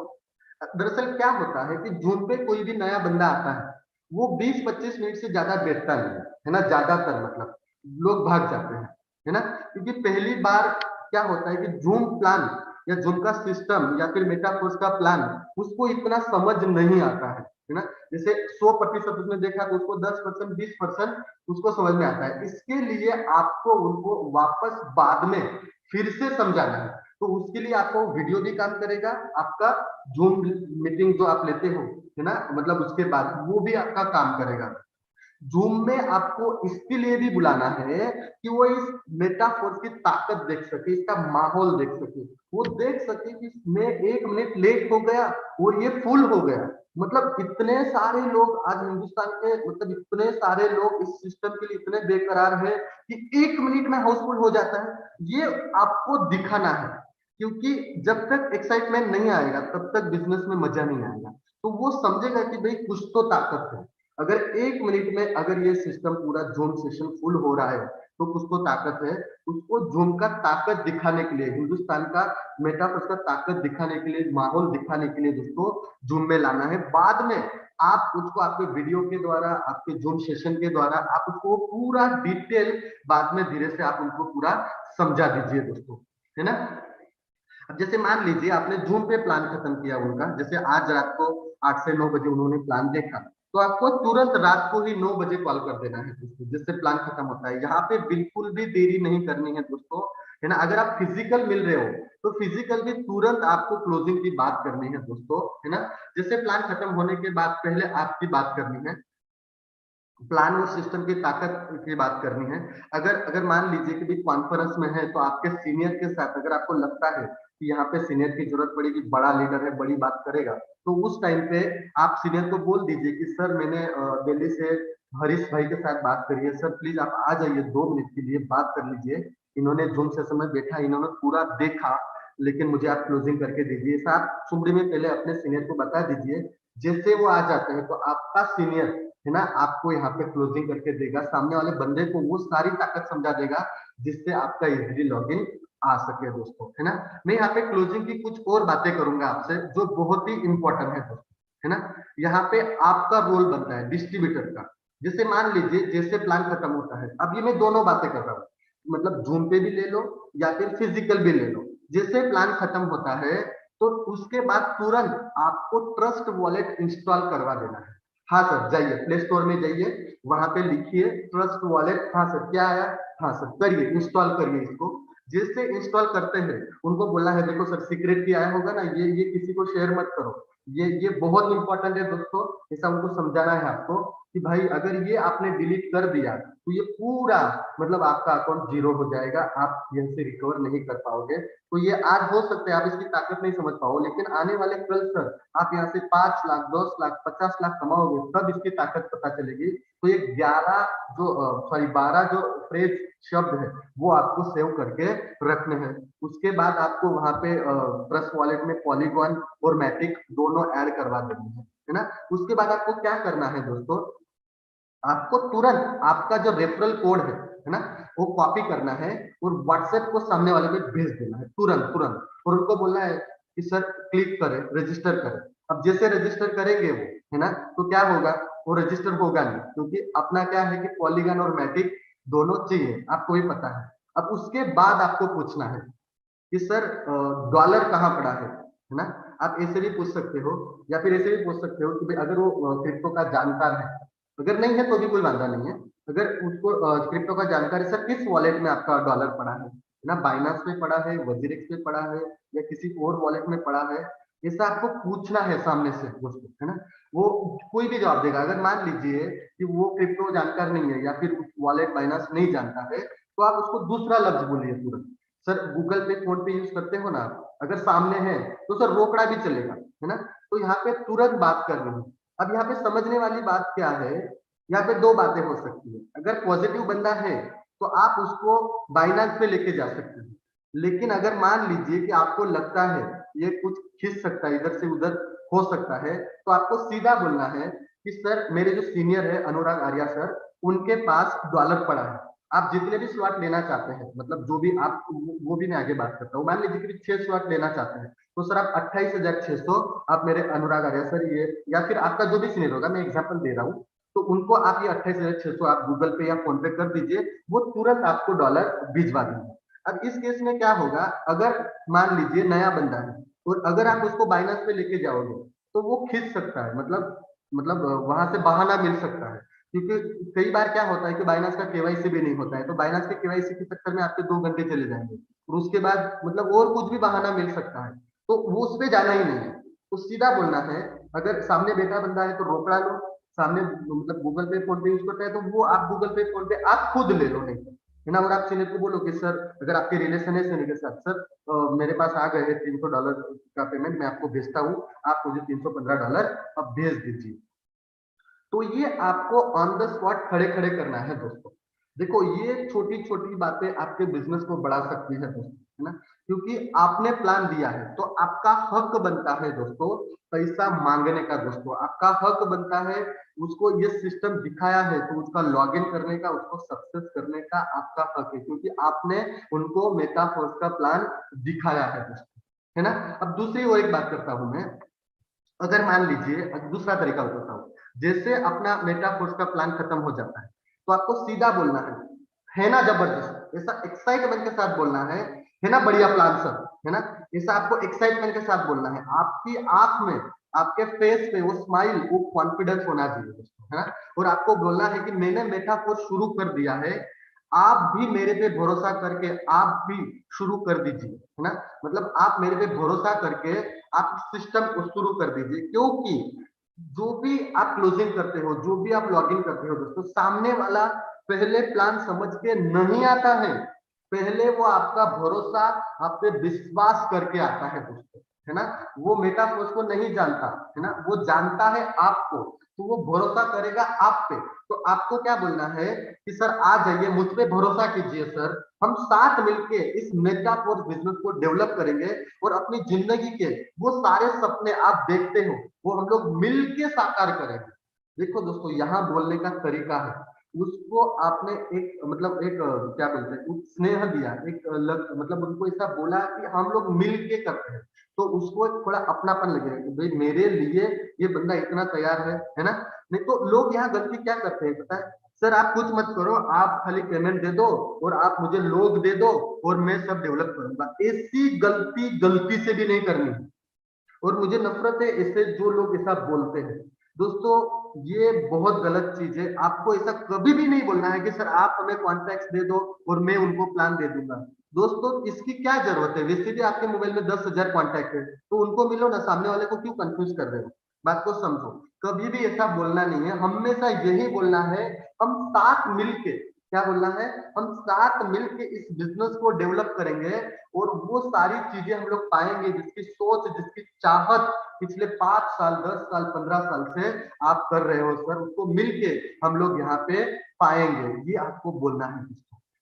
दरअसल क्या होता है कि जूम पे कोई भी नया बंदा आता है, वो 20-25 मिनट से ज्यादा बैठता नहीं है ना, ज्यादातर मतलब लोग भाग जाते हैं, है ना। क्योंकि पहली बार क्या होता है कि जूम प्लान या जूम का सिस्टम या फिर मेटाफोर्स का प्लान उसको इतना समझ नहीं आता है ना। जैसे 100% उसने देखा तो उसको 10%, 20% उसको समझ में आता है। इसके लिए आपको उनको वापस बाद में फिर से समझाना है, तो उसके लिए आपको वीडियो भी काम करेगा, आपका जूम मीटिंग जो आप लेते हो, है ना, मतलब उसके बाद वो भी आपका काम करेगा। जूम में आपको इसके लिए भी बुलाना है कि वो इस मेटाफोर्स की ताकत देख सके, इसका माहौल देख सके, वो देख सके कि मैं 1 मिनट लेट हो गया और ये फुल हो गया। मतलब इतने सारे लोग आज हिंदुस्तान के, मतलब इतने सारे लोग इस सिस्टम के लिए इतने बेकरार है कि 1 मिनट में हाउसफुल हो जाता है, ये आपको दिखाना है। क्योंकि जब तक एक्साइटमेंट नहीं आएगा तब तक बिजनेस में मजा नहीं आएगा। तो वो समझेगा कि भाई कुछ तो ताकत है। अगर 1 मिनट में अगर ये सिस्टम पूरा जूम सेशन फुल हो रहा है तो कुछ तो ताकत है। उसको जूम का ताकत दिखाने के लिए, हिंदुस्तान का मेटावर्स का ताकत दिखाने के लिए, माहौल दिखाने के लिए दोस्तों जूम में लाना है। बाद में आप उसको आपके वीडियो के द्वारा, आपके जूम सेशन के द्वारा आप उसको पूरा डिटेल बाद में धीरे से आप उनको पूरा समझा दीजिए दोस्तों, है ना। अब जैसे मान लीजिए आपने जूम पे प्लान खत्म किया उनका, जैसे आज रात को 8 से 9 बजे उन्होंने प्लान देखा, तो आपको तुरंत रात को ही 9 बजे कॉल कर देना है दोस्तों, जिससे प्लान खत्म होता है। यहाँ पे बिल्कुल भी देरी नहीं करनी है दोस्तों, है ना। अगर आप फिजिकल मिल रहे हो तो फिजिकल भी तुरंत आपको क्लोजिंग की बात करनी है दोस्तों, है ना। जैसे प्लान खत्म होने के बाद पहले आपकी बात करनी है, प्लान और सिस्टम की ताकत की बात करनी है। अगर अगर मान लीजिए कि भी कॉन्फ्रेंस में है तो आपके सीनियर के साथ अगर आपको लगता है कि यहाँ पे सीनियर की जरूरत पड़ेगी, बड़ा लीडर है, बड़ी बात करेगा, तो उस टाइम पे आप सीनियर को बोल दीजिए कि सर मैंने दिल्ली से हरीश भाई के साथ बात करी है, सर प्लीज आप आ जाइए 2 मिनट के लिए बात कर लीजिए। इन्होंने जूम सेशन में बैठा, इन्होंने पूरा देखा, लेकिन मुझे आप क्लोजिंग करके दीजिए। ऐसा आप सुमड़ी में पहले अपने सीनियर को बता दीजिए। जैसे वो आ जाते हैं तो आपका सीनियर, है ना, आपको यहाँ पे क्लोजिंग करके देगा, सामने वाले बंदे को वो सारी ताकत समझा देगा जिससे आपका इजीली लॉगिन आ सके दोस्तों, है ना। मैं यहाँ पे क्लोजिंग की कुछ और बातें करूंगा आपसे जो बहुत ही इंपॉर्टेंट है दोस्तों, है ना। यहाँ पे आपका रोल बनता है डिस्ट्रीब्यूटर का। जैसे मान लीजिए जैसे प्लान खत्म होता है, अब ये मैं दोनों बातें कर रहा हूँ, मतलब जूम पे भी ले लो या फिर फिजिकल भी ले लो। जैसे प्लान खत्म होता है तो उसके बाद तुरंत आपको ट्रस्ट वॉलेट इंस्टॉल करवा देना है। हाँ सर, जाइए प्ले स्टोर में जाइए, वहां पे लिखिए ट्रस्ट वॉलेट। हाँ सर, क्या आया? हाँ सर, करिए, इंस्टॉल करिए इसको। जैसे इंस्टॉल करते हैं उनको बोलना है, देखो सर सीक्रेट की आया होगा ना, ये किसी को शेयर मत करो। ये बहुत इंपॉर्टेंट है दोस्तों, ऐसा उनको समझाना है आपको कि भाई अगर ये आपने डिलीट कर दिया तो ये पूरा मतलब आपका अकाउंट जीरो हो जाएगा, आप यहाँ से रिकवर नहीं कर पाओगे। तो ये आज हो सकता है आप इसकी ताकत नहीं समझ पाओ, लेकिन आने वाले कल सर आप यहाँ से 5 लाख 10 लाख 50 लाख कमाओगे, तब इसकी ताकत पता चलेगी। तो ये 12 जो फ्रेज शब्द है वो आपको सेव करके रखने हैं। उसके बाद आपको वहां पे ट्रस्ट वॉलेट में पॉलीगॉन और मैटिक दोनों ऐड करवा देने हैं, है ना। उसके बाद आपको क्या करना है दोस्तों, आपको तुरंत आपका जो रेफरल कोड है ना, वो कॉपी करना है और व्हाट्सएप को सामने वाले पे भेज देना है तुरंत तुरंत, और उनको बोलना है कि सर क्लिक करें, रजिस्टर करें। अब जैसे रजिस्टर करेंगे वो, है ना, तो क्या होगा, वो रजिस्टर होगा नहीं, क्योंकि अपना क्या है कि पॉलीगन और मैटिक दोनों चाहिए, आपको भी पता है। अब उसके बाद आपको पूछना है कि सर डॉलर कहाँ पड़ा है ना। आप ऐसे भी पूछ सकते हो या फिर ऐसे भी पूछ सकते हो कि भाई अगर वो क्रिप्टो का जानकार है, अगर नहीं है तो भी कोई वादा नहीं है। अगर उसको क्रिप्टो का जानकार है, सर किस वॉलेट में आपका डॉलर पड़ा है ना, बाइनांस में पड़ा है, वजीरिक्स में पड़ा है या किसी और वॉलेट में पड़ा है, ऐसा आपको पूछना है सामने से उसको, है ना। वो कोई भी जवाब देगा। अगर मान लीजिए कि वो क्रिप्टो जानकार नहीं है या फिर वॉलेट बाइनांस नहीं जानता है, तो आप उसको दूसरा लफ्ज बोलिए तुरंत। सर गूगल पे फोन पे यूज करते हो ना, अगर सामने है तो सर रोकड़ा भी चलेगा, है ना। तो यहाँ पे तुरंत बात करनी है। अब यहाँ पे समझने वाली बात क्या है, यहाँ पे दो बातें हो सकती है। अगर पॉजिटिव बंदा है तो आप उसको बाइनांस पे लेके जा सकते हैं, लेकिन अगर मान लीजिए कि आपको लगता है ये कुछ खिंच सकता है, इधर से उधर हो सकता है, तो आपको सीधा बोलना है कि सर मेरे जो सीनियर है अनुराग आर्या सर, उनके पास डॉलर पड़ा है, आप जितने भी स्लॉट लेना चाहते हैं, मतलब जो भी आप, वो भी मैं आगे बात करता हूँ। मान लीजिए कि 6 स्लॉट लेना चाहते हैं, तो सर आप 28,600 आप मेरे अनुराग आर्या सर ये, या फिर आपका जो भी सीनियर होगा, मैं एग्जांपल दे रहा हूँ, तो उनको आप ये 28,600 आप गूगल पे या फोन पे कर दीजिए, वो तुरंत आपको डॉलर भिजवा देंगे। अब इस केस में क्या होगा, अगर मान लीजिए नया बंदा है और अगर आप उसको बाइनांस पे लेके जाओगे तो वो खींच सकता है, मतलब वहां से बहाना मिल सकता है, क्योंकि कई बार क्या होता है कि बाइनांस का केवाईसी भी नहीं होता है, तो बाइनांस के केवाईसी के चक्कर में आपके 2 घंटे चले जाएंगे और उसके बाद मतलब और कुछ भी बहाना मिल सकता है, तो वो उस पर जाना ही नहीं है। तो सीधा बोलना है, अगर सामने बैठा बंदा है तो रोकड़ा लो, सामने मतलब गूगल पे फोन पे यूज करता है तो वो आप गूगल पे फोन पे आप खुद ले लो, नहीं तो, है ना। और आप सीनियर को बोलो कि सर अगर आपके रिलेशन है सीनियर के साथ, सर मेरे पास आ गए हैं $300 का पेमेंट, मैं आपको भेजता हूँ, आप मुझे $315 अब भेज दीजिए। तो ये आपको ऑन द स्पॉट खड़े खड़े करना है दोस्तों। देखो ये छोटी छोटी बातें आपके बिजनेस को बढ़ा सकती है दोस्तों, है ना, क्योंकि आपने प्लान दिया है तो आपका हक बनता है दोस्तों पैसा मांगने का। दोस्तों आपका हक बनता है, उसको ये सिस्टम दिखाया है तो उसका लॉगिन करने का, उसको सक्सेस करने का आपका हक है, क्योंकि आपने उनको मेटाफोर्स का प्लान दिखाया है दोस्तों, है ना। अब दूसरी और एक बात करता हूं मैं, अगर मान लीजिए दूसरा तरीका बताता हूँ, जैसे अपना मेटाफोर्स का प्लान खत्म हो जाता है तो आपको सीधा बोलना है ना, जबरदस्त, ऐसा एक्साइटमेंट के साथ बोलना है ना, बढ़िया प्लान सर, है ना, ऐसा आपको एक्साइटमेंट के साथ बोलना है। आपकी आंख में, आपके फेस पे वो स्माइल, वो कॉन्फिडेंस होना चाहिए दोस्तों, है ना। और आपको बोलना है कि मैंने मेटाफोर्स शुरू कर दिया है, आप भी मेरे पे भरोसा करके आप भी शुरू कर दीजिए, है ना। मतलब आप मेरे पे भरोसा करके आप सिस्टम को शुरू कर दीजिए, क्योंकि जो भी आप क्लोजिंग करते हो, जो भी आप लॉगिन करते हो दोस्तों, सामने वाला पहले प्लान समझ के नहीं आता है, पहले वो आपका भरोसा, आप पे विश्वास करके आता है दोस्तों, है ना। वो मेटाफोर्स को नहीं जानता, है ना, वो जानता है आपको, तो वो भरोसा करेगा आप पे। तो आपको क्या बोलना है कि सर आ जाइए, मुझ पे भरोसा कीजिए सर, हम साथ मिलके इस मेटाफोर्स बिजनेस को डेवलप करेंगे और अपनी जिंदगी के वो सारे सपने आप देखते हो वो हम लोग मिलके साकार करेंगे। देखो दोस्तों, यहाँ बोलने का तरीका है, उसको आपने एक मतलब एक क्या बोलते हैं, स्नेह दिया, एक मतलब उनको ऐसा बोला कि हम लोग मिल के करते हैं, तो उसको थोड़ा अपनापन लगेगा कि भाई मेरे लिए ये बंदा इतना तैयार है ना। नहीं तो लोग यहाँ गलती क्या करते हैं पता है, सर आप कुछ मत करो, आप खाली पेमेंट दे दो और आप मुझे लोग दे दो और मैं सब डेवलप करूंगा। ऐसी गलती गलती से भी नहीं करनी है, और मुझे नफरत है इससे जो लोग ऐसा बोलते हैं। दोस्तों ये बहुत गलत चीज है, आपको ऐसा कभी भी नहीं बोलना है कि सर आप हमें कॉन्टैक्ट दे दो और मैं उनको प्लान दे दूंगा। दोस्तों इसकी क्या जरूरत है, वैसे भी आपके मोबाइल में 10,000 कॉन्टैक्ट है, तो उनको मिलो ना, सामने वाले को क्यों कंफ्यूज कर रहे हो। बात को समझो, कभी भी ऐसा बोलना नहीं है, हमेशा यही बोलना है, हम साथ मिलके, क्या बोलना है, हम साथ मिलके इस बिजनेस को डेवलप करेंगे और वो सारी चीजें हम लोग पाएंगे जिसकी सोच, जिसकी चाहत पिछले 5 साल 10 साल 15 साल से आप कर रहे हो सर, उसको मिलके हम लोग यहाँ पे पाएंगे। ये आपको बोलना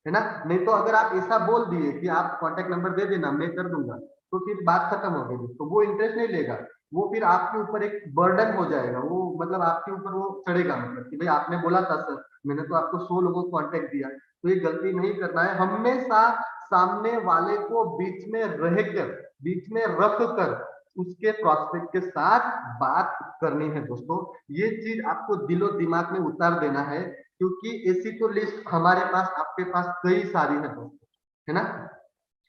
है ना। नहीं तो अगर आप ऐसा बोल दिए कि आप कांटेक्ट नंबर दे देना मैं कर दूंगा, तो फिर बात खत्म हो गई, तो वो इंटरेस्ट नहीं लेगा, वो फिर आपके ऊपर एक बर्डन हो जाएगा, वो मतलब आपके ऊपर वो चढ़ेगा, मतलब कि भाई आपने बोला था सर, मैंने तो आपको 100 लोगों को कांटेक्ट दिया। तो ये गलती नहीं करना है, हमेशा सामने वाले को बीच में रहकर, बीच में रख कर उसके प्रोस्पेक्ट के साथ बात करनी है दोस्तों। ये चीज आपको दिलो दिमाग में उतार देना है, क्योंकि ऐसी तो लिस्ट हमारे पास, आपके पास कई सारी है दोस्तों, है ना।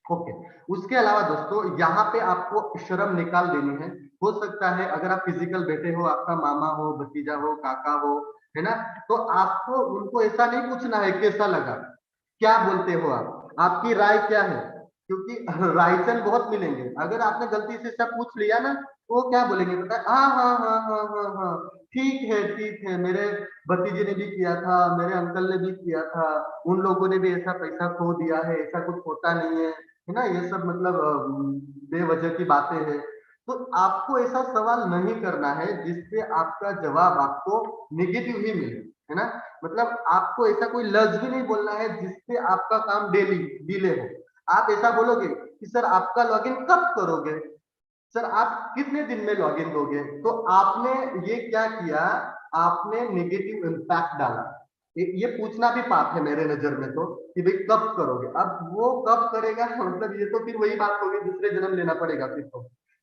ओके, उसके अलावा दोस्तों यहाँ पे आपको शर्म निकाल देनी है। हो सकता है अगर आप फिजिकल बैठे हो, आपका मामा हो, भतीजा हो, काका हो, है ना, तो आपको उनको ऐसा नहीं पूछना है कैसा लगा, क्या बोलते हो आप, आपकी राय क्या है, क्योंकि रायचन बहुत मिलेंगे। अगर आपने गलती से सब पूछ लिया ना, तो वो क्या बोलेंगे पता है, हाँ हाँ हाँ हाँ हाँ हाँ ठीक है, मेरे भतीजे ने भी किया था, मेरे अंकल ने भी किया था, उन लोगों ने भी ऐसा पैसा खो दिया है, ऐसा कुछ होता नहीं है ना, ये सब मतलब बेवजह की बातें हैं। तो आपको ऐसा सवाल नहीं करना है जिससे आपका जवाब आपको नेगेटिव ही मिले, है ना। मतलब आपको ऐसा कोई लफ्ज भी नहीं बोलना है जिससे आपका काम डेली डिले हो। आप ऐसा बोलोगे कि सर आपका लॉगिन कब करोगे, सर आप कितने दिन में लॉगिन दोगे, तो आपने ये क्या किया, आपने नेगेटिव इम्पैक्ट डाला। ये पूछना भी पाप है मेरे नजर में तो, कि भाई कब करोगे, अब वो कब करेगा मतलब ये तो फिर वही बात होगी, दूसरे जन्म लेना पड़ेगा फिर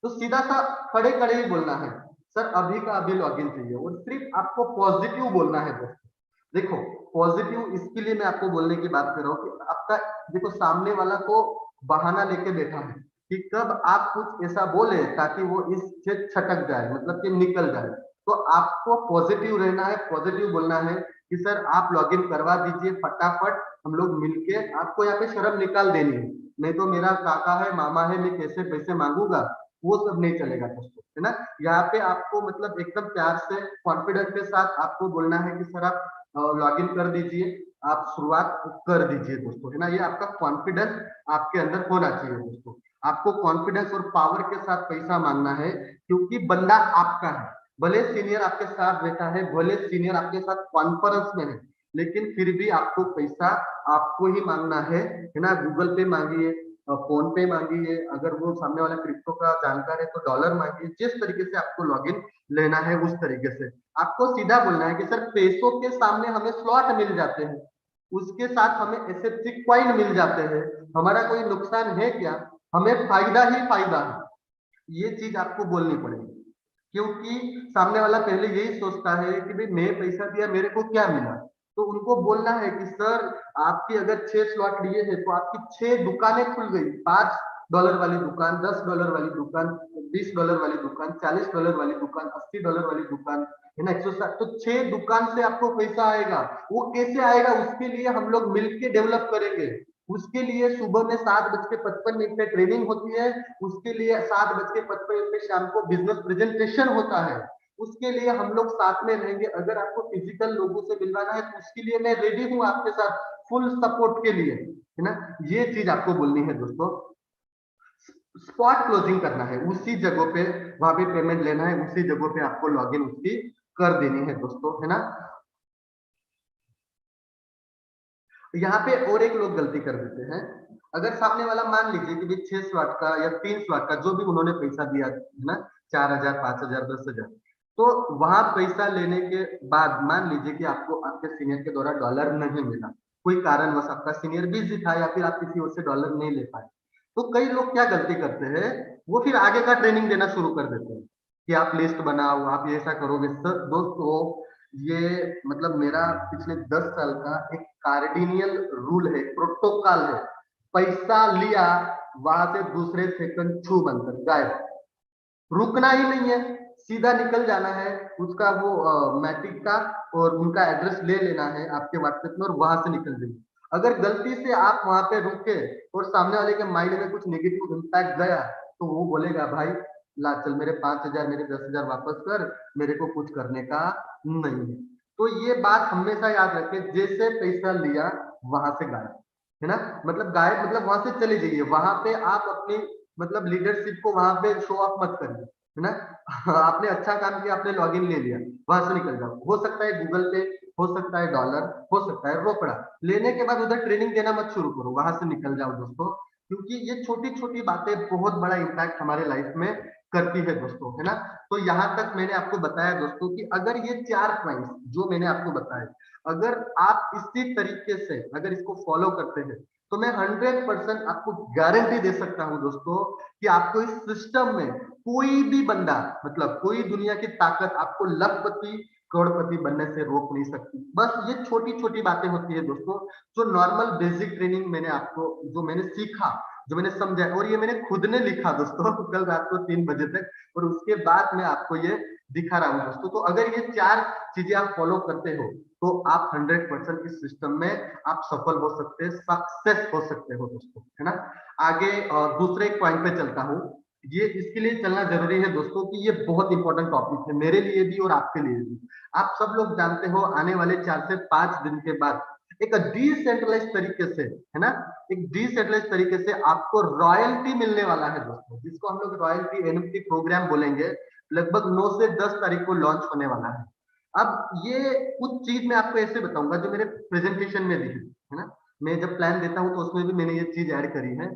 तो सीधा सा खड़े खड़े ही बोलना है, सर अभी का अभी लॉगिन चाहिए, और सिर्फ आपको पॉजिटिव बोलना है दोस्तों। देखो पॉजिटिव इसके लिए मैं आपको बोलने की बात कर रहा हूँ कि आपका, देखो सामने वाला को बहाना लेके बैठा है कि कब आप कुछ ऐसा बोले ताकि वो इससे छटक जाए, मतलब कि निकल जाए। तो आपको पॉजिटिव रहना है, पॉजिटिव बोलना है कि सर आप लॉगिन करवा दीजिए फटाफट, हम लोग मिलके, आपको यहाँ पे शर्म निकाल देनी है, नहीं तो मेरा काका है, मामा है, मैं कैसे पैसे मांगूंगा, वो सब नहीं चलेगा दोस्तों, है ना। यहाँ पे आपको मतलब एकदम प्यार से, कॉन्फिडेंस के साथ आपको बोलना है कि सर आप लॉगिन कर दीजिए, आप शुरुआत कर दीजिए दोस्तों, है ना। ये आपका कॉन्फिडेंस आपके अंदर होना चाहिए दोस्तों। आपको कॉन्फिडेंस और पावर के साथ पैसा मांगना है, क्योंकि बंदा आपका है, भले सीनियर आपके साथ बैठा है, भले सीनियर आपके साथ कॉन्फ्रेंस में है, लेकिन फिर भी आपको पैसा आपको ही मांगना है ना। गूगल पे मांगिए, फोन पे मांगिए, अगर वो सामने वाला क्रिप्टो का जानकार है तो डॉलर मांगिए, जिस तरीके से आपको लॉगिन लेना है उस तरीके से आपको सीधा बोलना है कि सर पैसों के सामने हमें स्लॉट मिल जाते हैं, उसके साथ हमें एसएफसी कॉइन मिल जाते हैं, हमारा कोई नुकसान है क्या, हमें फायदा ही फायदा है। ये चीज आपको बोलनी पड़ेगी, क्योंकि सामने वाला पहले यही सोचता है कि भाई मैं पैसा दिया मेरे को क्या मिला। तो उनको बोलना है कि सर आपकी अगर 6 स्लॉट लिए हैं तो आपकी 6 दुकानें खुल गई, $5 वाली दुकान, $10 वाली दुकान, $20 वाली दुकान, $40 वाली दुकान, $80 वाली दुकान, है ना, 160। तो 6 दुकान से आपको पैसा आएगा। वो कैसे आएगा उसके लिए हम लोग मिलके डेवलप करेंगे। उसके लिए सुबह में 7:55 पे ट्रेनिंग होती है, उसके लिए 7:55 पे शाम को बिजनेस प्रेजेंटेशन होता है, उसके लिए हम लोग साथ में रहेंगे। अगर आपको फिजिकल लोगों से मिलवाना है तो उसके लिए मैं रेडी हूँ आपके साथ फुल सपोर्ट के लिए, है ना। ये चीज आपको बोलनी है दोस्तों। स्पॉट क्लोजिंग करना है, उसी जगह पे वहां पे पेमेंट लेना है, उसी जगह पे आपको लॉगिन उसकी कर देनी है दोस्तों, है ना। यहाँ पे और एक लोग गलती कर देते हैं, अगर सामने वाला मान लीजिए कि भाई 6 स्लॉट का या 3 स्लॉट का जो भी उन्होंने पैसा दिया है ना, 4,000, 5,000, 10,000, तो वहां पैसा लेने के बाद मान लीजिए कि आपको आपके सीनियर के द्वारा डॉलर नहीं मिला, कोई कारणवश आपका सीनियर बिजी था या फिर आप किसी और से डॉलर नहीं ले पाए, तो कई लोग क्या गलती करते हैं, वो फिर आगे का ट्रेनिंग देना शुरू कर देते हैं कि आप लिस्ट बनाओ, आप ये ऐसा करोगे। सर दोस्तों, ये मतलब मेरा पिछले 10 साल का एक कार्डिनियल रूल है, प्रोटोकॉल है। पैसा लिया, वहां से दूसरे सेकंड छू बनकर गायब, रुकना ही नहीं है, सीधा निकल जाना है। उसका वो मैट्रिक का और उनका एड्रेस ले लेना है आपके व्हाट्सएप में और वहां से निकल जाइए। अगर गलती से आप वहां पे रुके और सामने वाले के माइंड में कुछ नेगेटिव इम्पैक्ट गया, तो वो बोलेगा भाई ला चल मेरे 5,000 मेरे 10,000 वापस कर, मेरे को कुछ करने का नहीं है। तो ये बात हमेशा याद रखें, जैसे पैसा लिया वहां से गायब, है ना। मतलब गायब मतलब वहां से चले जाइए, वहां पे आप अपनी मतलब लीडरशिप को वहां पे शो ऑफ मत करिए, है ना। आपने अच्छा काम किया, आपने लॉगिन ले लिया, वहां से निकल जाओ। हो सकता है गूगल पे, हो सकता है डॉलर, हो सकता है रोकड़ा, लेने के बाद उधर ट्रेनिंग देना मत शुरू करो, वहां से निकल जाओ दोस्तों, क्योंकि ये छोटी छोटी बातें बहुत बड़ा इम्पैक्ट हमारे लाइफ में करती है दोस्तों, है ना। तो यहाँ तक मैंने आपको बताया दोस्तों कि अगर ये 4 पॉइंट्स जो मैंने आपको बताए, अगर आप इसी तरीके से अगर इसको फॉलो करते हैं, तो मैं 100% आपको गारंटी दे सकता हूं दोस्तों कि आपको इस सिस्टम में कोई भी बंदा, मतलब कोई दुनिया की ताकत आपको लखपति करोड़पति बनने से रोक नहीं सकती। बस ये छोटी छोटी बातें होती है दोस्तों, जो नॉर्मल बेसिक ट्रेनिंग मैंने आपको, जो मैंने सीखा, जो मैंने समझा, और ये मैंने खुद ने लिखा दोस्तों कल रात को 3 बजे तक, और उसके बाद मैं आपको ये दिखा रहा हूँ दोस्तों। तो अगर ये 4 चीजें आप फॉलो करते हो तो आप 100% इस सिस्टम में आप सफल हो सकते हैं, सक्सेस हो सकते हो दोस्तों, है ना। आगे दूसरे एक पॉइंट पे चलता हूँ। ये इसके लिए चलना जरूरी है दोस्तों कि ये बहुत इंपॉर्टेंट टॉपिक है मेरे लिए भी और आपके लिए भी। आप सब लोग जानते हो आने वाले 4 से 5 दिन के बाद एक डिसेंट्रलाइज तरीके से, है ना, एक डिसेंट्रलाइज तरीके से आपको रॉयल्टी मिलने वाला है दोस्तों, जिसको हम लोग रॉयल्टी एनएफटी प्रोग्राम बोलेंगे। लगभग 9 से 10 तारीख को लॉन्च होने वाला है। अब ये कुछ चीज मैं आपको ऐसे बताऊंगा जो मेरे प्रेजेंटेशन में दिखी, है ना। मैं जब प्लान देता हूं तो उसमें भी मैंने ये चीज ऐड करी है।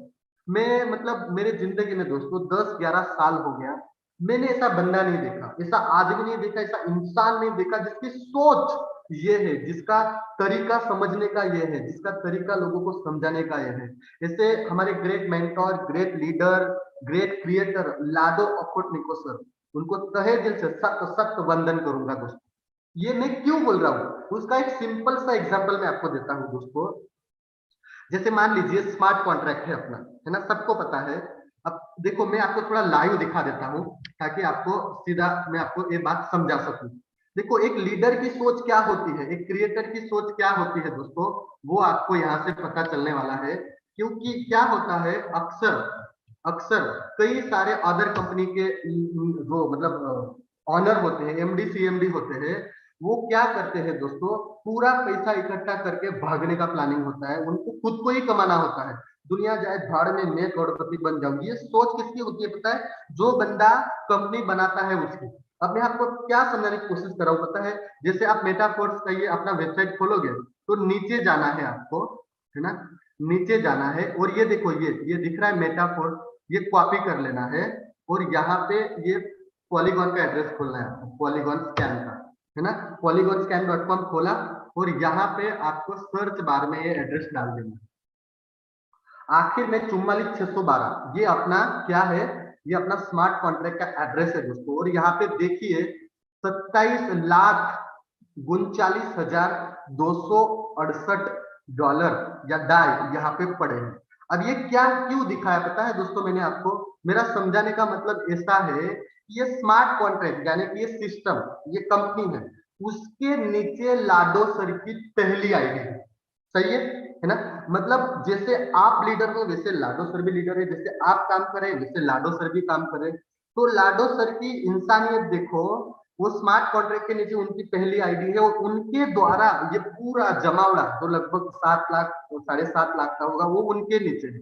मैं मतलब मेरे जिंदगी में दोस्तों 10-11 साल हो गया, मैंने ऐसा बंदा नहीं देखा, ऐसा आदमी नहीं देखा, ऐसा इंसान नहीं देखा जिसकी सोच ये है, जिसका तरीका समझने का ये है, जिसका तरीका लोगों को समझाने का ये है। ऐसे हमारे great mentor, great leader, great creator लाडो अकोटनिको सर, उनको तहे दिल से सख्त सख्त वंदन करूंगा दोस्तों। ये मैं क्यों बोल रहा हूँ, उसका एक सिंपल सा एग्जांपल मैं आपको देता हूँ दोस्तों। जैसे मान लीजिए स्मार्ट कॉन्ट्रैक्ट है अपना, है ना, सबको पता है। अब देखो मैं आपको थोड़ा लाइव दिखा देता हूँ ताकि आपको सीधा मैं आपको ये बात समझा सकूं। देखो एक लीडर की सोच क्या होती है, एक क्रिएटर की सोच क्या होती है दोस्तों, वो आपको यहाँ से पता चलने वाला है। क्योंकि क्या होता है, अक्सर अक्सर कई सारे अदर कंपनी के जो मतलब ऑनर होते हैं, एमडी सीएमडी होते हैं, वो क्या करते हैं दोस्तों, पूरा पैसा इकट्ठा करके भागने का प्लानिंग होता है, उनको खुद को ही कमाना होता है। दुनिया जाए भाड़ में, मैं करोड़पति बन जाऊं, ये सोच किसकी होती है पता है, जो बंदा कंपनी बनाता है उसकी। अब मैं आपको क्या समझाने की कोशिश कर रहा हूँ पता है, जैसे आप मेटाफोर्स का ये अपना वेबसाइट खोलोगे तो नीचे जाना है आपको, है ना। नीचे जाना है और ये देखो ये दिख रहा है मेटाफोर, ये कॉपी कर लेना है और यहाँ पे ये पॉलीगॉन का एड्रेस खोलना है, पॉलीगॉन स्कैन का, है ना। polygonscan.com खोला और यहाँ पे आपको सर्च बार में ये एड्रेस डाल देना है। आखिर में 44,612 ये अपना क्या है, ये अपना स्मार्ट कॉन्ट्रैक्ट का एड्रेस है दोस्तों। और यहाँ पे देखिए 27,39,268 डॉलर या डाई यहाँ पे पड़े हैं। अब ये क्या क्यों दिखाया पता है दोस्तों, मैंने आपको, मेरा समझाने का मतलब ऐसा है कि ये स्मार्ट कॉन्ट्रैक्ट यानी कि ये सिस्टम, ये कंपनी है, उसके नीचे लाडो सर की पहली आईडी है, सही है ना। मतलब जैसे आप लीडर हो वैसे लाडो सर भी लीडर है, जैसे आप काम करें वैसे लाडो सर भी काम करें। तो लाडो सर की इंसानियत देखो, वो स्मार्ट कॉन्ट्रैक्ट के नीचे उनकी पहली आईडी है और उनके द्वारा ये पूरा जमावड़ा जो लगभग 7 लाख 7.5 लाख का होगा वो उनके नीचे है।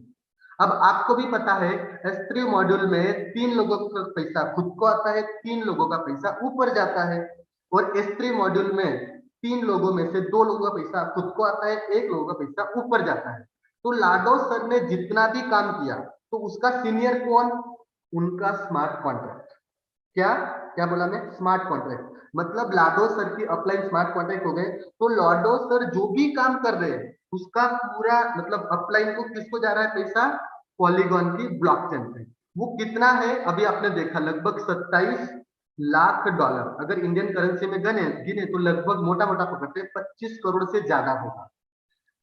अब आपको भी पता है S3 मॉड्यूल में 3 लोगों का पैसा खुद को आता है, 3 लोगों का पैसा ऊपर जाता है। और S3 मॉड्यूल में 3 लोगों में से 2 लोगों का पैसा खुद को आता है, 1 लोगों का पैसा ऊपर जाता है। तो लाडो सर ने जितना भी काम किया तो उसका सीनियर कौन, उनका स्मार्ट कॉन्ट्रैक्ट। क्या क्या बोला मैं, स्मार्ट कॉन्ट्रैक्ट। मतलब लाडो सर की अपलाइन स्मार्ट कॉन्ट्रैक्ट हो गए, तो लाडो सर जो भी काम कर रहे हैं उसका पूरा मतलब अपलाइन को किसको जा रहा है पैसा, पॉलीगॉन की ब्लॉकचेन पे। वो कितना है अभी आपने देखा, लगभग 27 लाख डॉलर, अगर इंडियन करेंसी में गिने तो लगभग मोटा मोटा पकड़ते 25 करोड़ से ज्यादा होगा।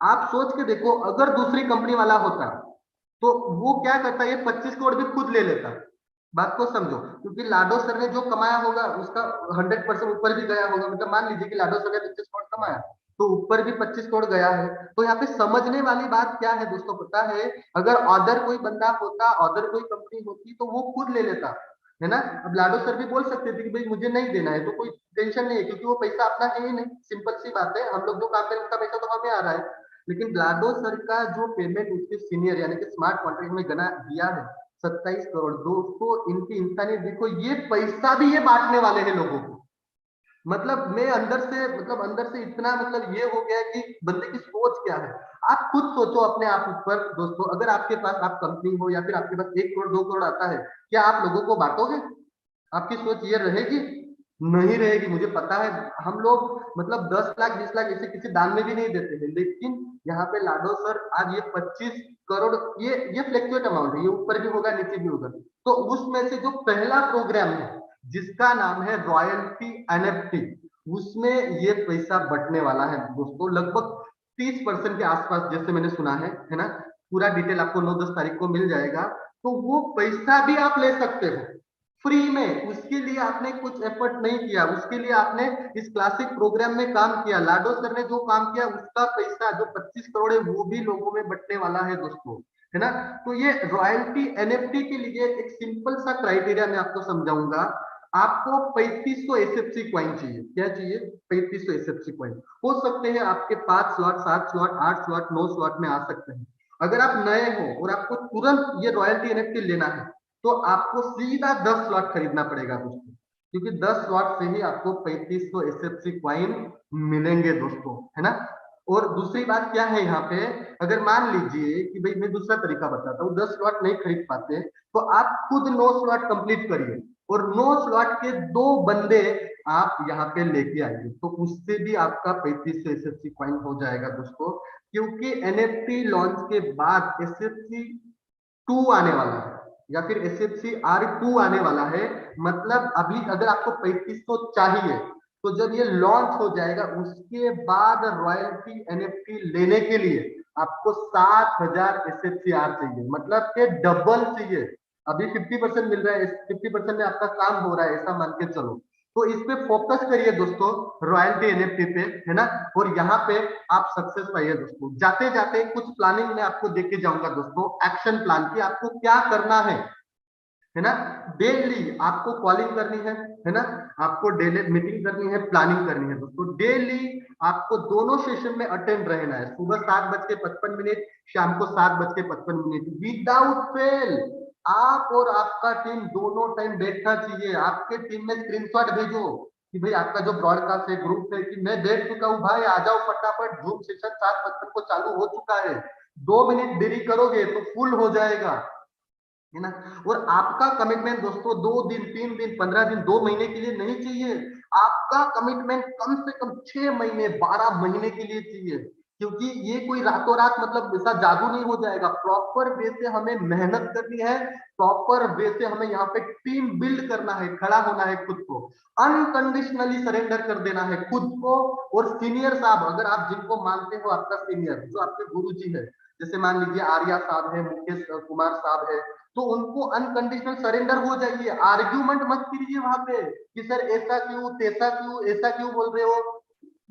आप सोच के देखो अगर दूसरी कंपनी वाला होता तो वो क्या करता, ये 25 करोड़ भी खुद ले लेता। बात को समझो, क्योंकि लाडो सर ने जो कमाया होगा उसका 100% ऊपर भी गया होगा। मतलब मान लीजिए कि लाडो सर ने 25 करोड़ कमाया तो ऊपर भी 25 करोड़ गया है। तो यहाँ पे समझने वाली बात क्या है दोस्तों पता है, अगर अदर कोई बंदा होता, अदर कोई कंपनी होती तो वो खुद ले लेता, है ना। अब लाडो सर भी बोल सकते थे कि भाई मुझे नहीं देना है, तो कोई टेंशन नहीं है क्योंकि वो पैसा अपना है ही नहीं, सिंपल सी बात है, हम लोग जो काम करें उसका पैसा तो हमें आ रहा है। लेकिन लाडो सर का जो पेमेंट उसके सीनियर यानी कि स्मार्ट कॉन्ट्रैक्ट में गना दिया है 27 करोड़, दोस्तों इनकी इंसानियत देखो, ये पैसा भी ये बांटने वाले हैं लोगों को। मतलब मैं अंदर से इतना मतलब ये हो गया कि बंदे की सोच क्या है। आप खुद सोचो अपने आप ऊपर दोस्तों, अगर आपके पास आप कंपनी हो या फिर आपके पास 1 करोड़ 2 करोड़ आता है, क्या आप लोगों को बांटोगे? आपकी सोच ये रहेगी? नहीं रहेगी। मुझे पता है हम लोग मतलब 10 लाख 20 लाख ऐसे किसी दान में भी नहीं देते हैं, लेकिन यहाँ पे लाडो सर आज ये 25 करोड़, ये फ्लैक्चुएट अमाउंट है, ये ऊपर भी होगा नीचे भी होगा। तो उसमें से जो पहला प्रोग्राम है जिसका नाम है रॉयल्टी NFT, उसमें ये पैसा बटने वाला है दोस्तों, लगभग 30% के आसपास जैसे मैंने सुना है ना। पूरा डिटेल आपको 9-10 तारीख को मिल जाएगा। तो वो पैसा भी आप ले सकते हो फ्री में, उसके लिए आपने कुछ एफर्ट नहीं किया, उसके लिए आपने इस क्लासिक प्रोग्राम में काम किया। लाडो सर ने जो काम किया उसका पैसा जो 25 करोड़ है वो भी लोगों में बंटने वाला है दोस्तों, है ना। तो ये रॉयल्टी NFT के लिए एक सिंपल सा क्राइटेरिया मैं आपको समझाऊंगा। आपको 3500 SFC कॉइन चाहिए। क्या चाहिए? 3500 SFC कॉइन। हो सकते हैं आपके 5 स्लॉट 7 स्लॉट 8 स्लॉट 9 स्लॉट में आ सकते हैं। अगर आप नए हो और आपको तुरंत ये रॉयल्टी NFT लेना है तो आपको सीधा 10 स्लॉट खरीदना पड़ेगा दोस्तों, क्योंकि 10 स्लॉट से ही आपको 3500 SFC कॉइन मिलेंगे दोस्तों, है ना। और दूसरी बात क्या है यहाँ पे, अगर मान लीजिए कि भाई मैं दूसरा तरीका बताता हूँ, 10 स्लॉट नहीं खरीद पाते तो आप खुद 9 स्लॉट कंप्लीट करिए और 9 स्लॉट के 2 बंदे आप यहाँ पे लेके आइए, तो उससे भी आपका 3500 SFC कॉइन हो जाएगा दोस्तों। क्योंकि NFT लॉन्च के बाद SFC 2 आने वाला है या फिर SFC R2 आने वाला है। मतलब अभी अगर आपको 3500 चाहिए तो जब ये लॉन्च हो जाएगा उसके बाद रॉयल्टी NFT लेने के लिए आपको 7000 SFCR चाहिए, मतलब के डबल चाहिए। अभी 50% मिल रहा है, 50% में आपका काम हो रहा है ऐसा मान के चलो। तो इस पे फोकस करिए दोस्तों, रॉयल्टी NFT पे, है ना। और यहाँ पे आप सक्सेस पाइए दोस्तों। जाते जाते कुछ प्लानिंग में आपको देके जाऊंगा दोस्तों, एक्शन प्लान की आपको क्या करना है ना। डेली आपको कॉलिंग करनी है ना, आपको डेली मीटिंग करनी है, प्लानिंग करनी है दोस्तों। डेली आपको दोनों सेशन में अटेंड रहना है, सुबह 7:55, शाम को 7:55 विदाउट फेल। आप और आपका टीम दोनों टाइम बैठना चाहिए। आपके टीम में स्क्रीनशॉट भेजो कि भाई आपका जो ब्रॉडकास्ट है ग्रुप है कि मैं बैठ चुका हूँ भाई, आ जाओ फटाफट, जूम सेशन 7:55 को चालू हो चुका है। 2 मिनट देरी करोगे तो फुल हो जाएगा, है ना। और आपका कमिटमेंट दोस्तों 2 दिन, 3 दिन, 15 दिन, 2 महीने के लिए नहीं चाहिए। आपका कमिटमेंट कम से कम 6 महीने, 12 महीने के लिए चाहिए, क्योंकि ये कोई रातों रात मतलब ऐसा जादू नहीं हो जाएगा। प्रॉपर वे से हमें मेहनत करनी है, प्रॉपर वे से हमें यहाँ पे टीम बिल्ड करना है, खड़ा होना है, खुद को अनकंडीशनली सरेंडर कर देना है खुद को। और सीनियर साहब, अगर आप जिनको मानते हो आपका सीनियर, जो आपके गुरुजी है, जैसे मान लीजिए आर्या साहब है, मुकेश कुमार साहब है, तो उनको अनकंडीशनल सरेंडर हो जाइए। आर्ग्यूमेंट मत कीजिए वहां पे कि सर ऐसा क्यों, तैसा क्यों, ऐसा क्यों बोल रहे हो,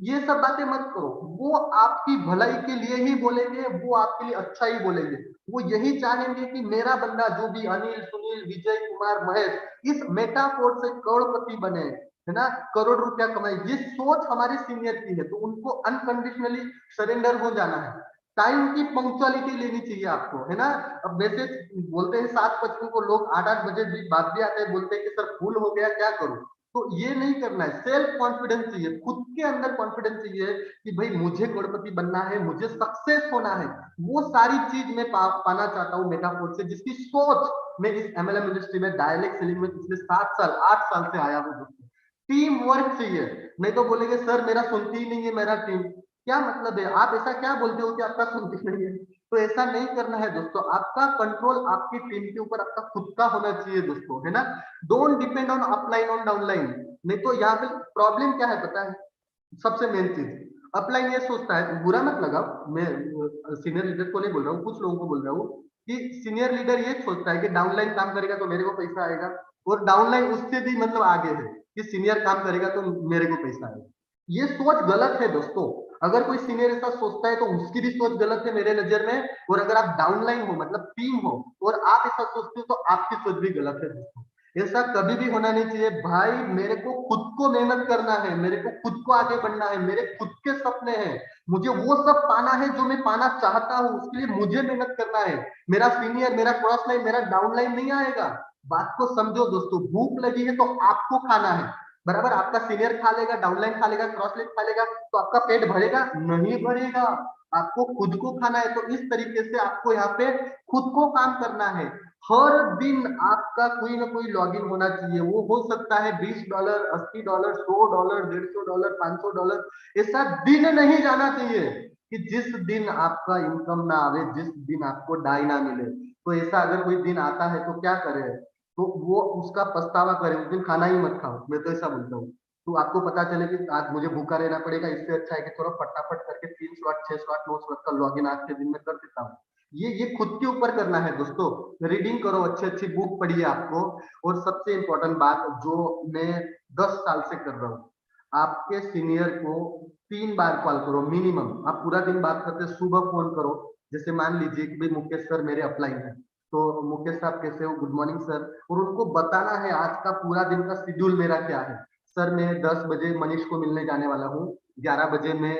ये सब बातें मत करो। वो आपकी भलाई के लिए ही बोलेंगे, वो आपके लिए अच्छा ही बोलेंगे। वो यही चाहेंगे कि मेरा बंदा जो भी अनिल, सुनील, विजय कुमार, महेश इस मेटाफोर से करोड़पति बने, है ना, करोड़ रुपया कमाए। ये सोच हमारे सीनियर की है, तो उनको अनकंडीशनली सरेंडर हो जाना है। टाइम की पंक्चुअलिटी लेनी चाहिए आपको, है ना। अब वैसे बोलते हैं 7:55 को लोग 8-8 बजे भी बाद भी आते हैं, बोलते हैं कि सर फूल हो गया, क्या करूं। तो ये नहीं करना है। सेल्फ कॉन्फिडेंस चाहिए, खुद के अंदर कॉन्फिडेंस चाहिए कि भाई मुझे करोड़पति बनना है, मुझे सक्सेस होना है। वो सारी चीज मैं पाना चाहता हूँ मेटाफोर से, जिसकी सोच मैं इस एमएलएम इंडस्ट्री में, डायलेक्ट सेलिंग में पिछले 7 साल, 8 साल से आया हूँ दोस्तों। टीम वर्क चाहिए। नहीं तो बोलेंगे सर मेरा सुनती ही नहीं है मेरा टीम, क्या मतलब है, आप ऐसा क्या बोलते हो कि आपका सुनती नहीं है। तो ऐसा नहीं करना है दोस्तों। आपका कंट्रोल आपकी टीम के ऊपर आपका खुद का होना चाहिए दोस्तों, है ना। Don't depend on upline, on downline. नहीं तो यहाँ पे प्रॉब्लम क्या है पता है, सबसे मेन चीज, अपलाइन ये सोचता है, बुरा मत लगाओ, मैं सीनियर लीडर को नहीं बोल रहा हूँ, कुछ लोगों को बोल रहा हूँ, कि सीनियर लीडर ये सोचता है कि डाउनलाइन काम करेगा तो मेरे को पैसा आएगा, और डाउनलाइन उससे भी मतलब आगे है कि सीनियर काम करेगा तो मेरे को पैसा आएगा। ये सोच गलत है दोस्तों। अगर कोई सीनियर ऐसा सोचता है तो उसकी भी सोच गलत है मेरे नजर में। और अगर आप डाउनलाइन हो, मतलब टीम हो, और आप ऐसा सोचते हो तो आपकी सोच भी गलत है दोस्तों। ऐसा कभी भी होना नहीं चाहिए भाई। मेरे को खुद को मेहनत करना है, मेरे को खुद को आगे बढ़ना है, मेरे खुद के सपने हैं, मुझे वो सब पाना है जो मैं पाना चाहता हूँ, उसके लिए मुझे मेहनत करना है। मेरा सीनियर, मेरा क्रॉस लाइन, मेरा डाउन लाइन नहीं आएगा। बात को समझो दोस्तों, भूख लगी है तो आपको खाना है, बराबर। आपका सीनियर खा लेगा, डाउनलाइन खा लेगा, क्रॉस लाइन खा लेगा, तो आपका पेट भरेगा नहीं भरेगा। आपको खुद को खाना है। तो इस तरीके से आपको यहाँ पे खुद को काम करना है। हर दिन आपका कोई ना कोई लॉगिन होना चाहिए। वो हो सकता है $20, $80, $100, $150, $500। ऐसा दिन नहीं जाना चाहिए कि जिस दिन आपका इनकम ना आवे, जिस दिन आपको डाई ना मिले। तो ऐसा अगर कोई दिन आता है तो क्या करे, तो वो उसका पछतावा करे, उस दिन खाना ही मत खाओ, मैं तो ऐसा बोलता हूँ। तो आपको पता चले कि आज मुझे भूखा रहना पड़ेगा, इससे अच्छा है कि थोड़ा फटाफट करके 3 स्लॉट, 6 स्लॉट, 9 स्लॉट का लॉगिन आज के दिन में कर देता हूँ। ये खुद के ऊपर करना है दोस्तों। रीडिंग करो, अच्छी अच्छी बुक पढ़िए आपको। और सबसे इंपॉर्टेंट बात जो मैं 10 साल से कर रहा हूँ, आपके सीनियर को 3 बार कॉल करो मिनिमम। आप पूरा दिन बात करते, सुबह फोन करो। जैसे मान लीजिए कि भाई मुकेश सर मेरे अपलाइन है, तो मुकेश साहब कैसे हो, गुड मॉर्निंग सर। और उनको बताना है आज का पूरा दिन का शेड्यूल मेरा क्या है। सर मैं 10 बजे मनीष को मिलने जाने वाला हूँ, 11 बजे मैं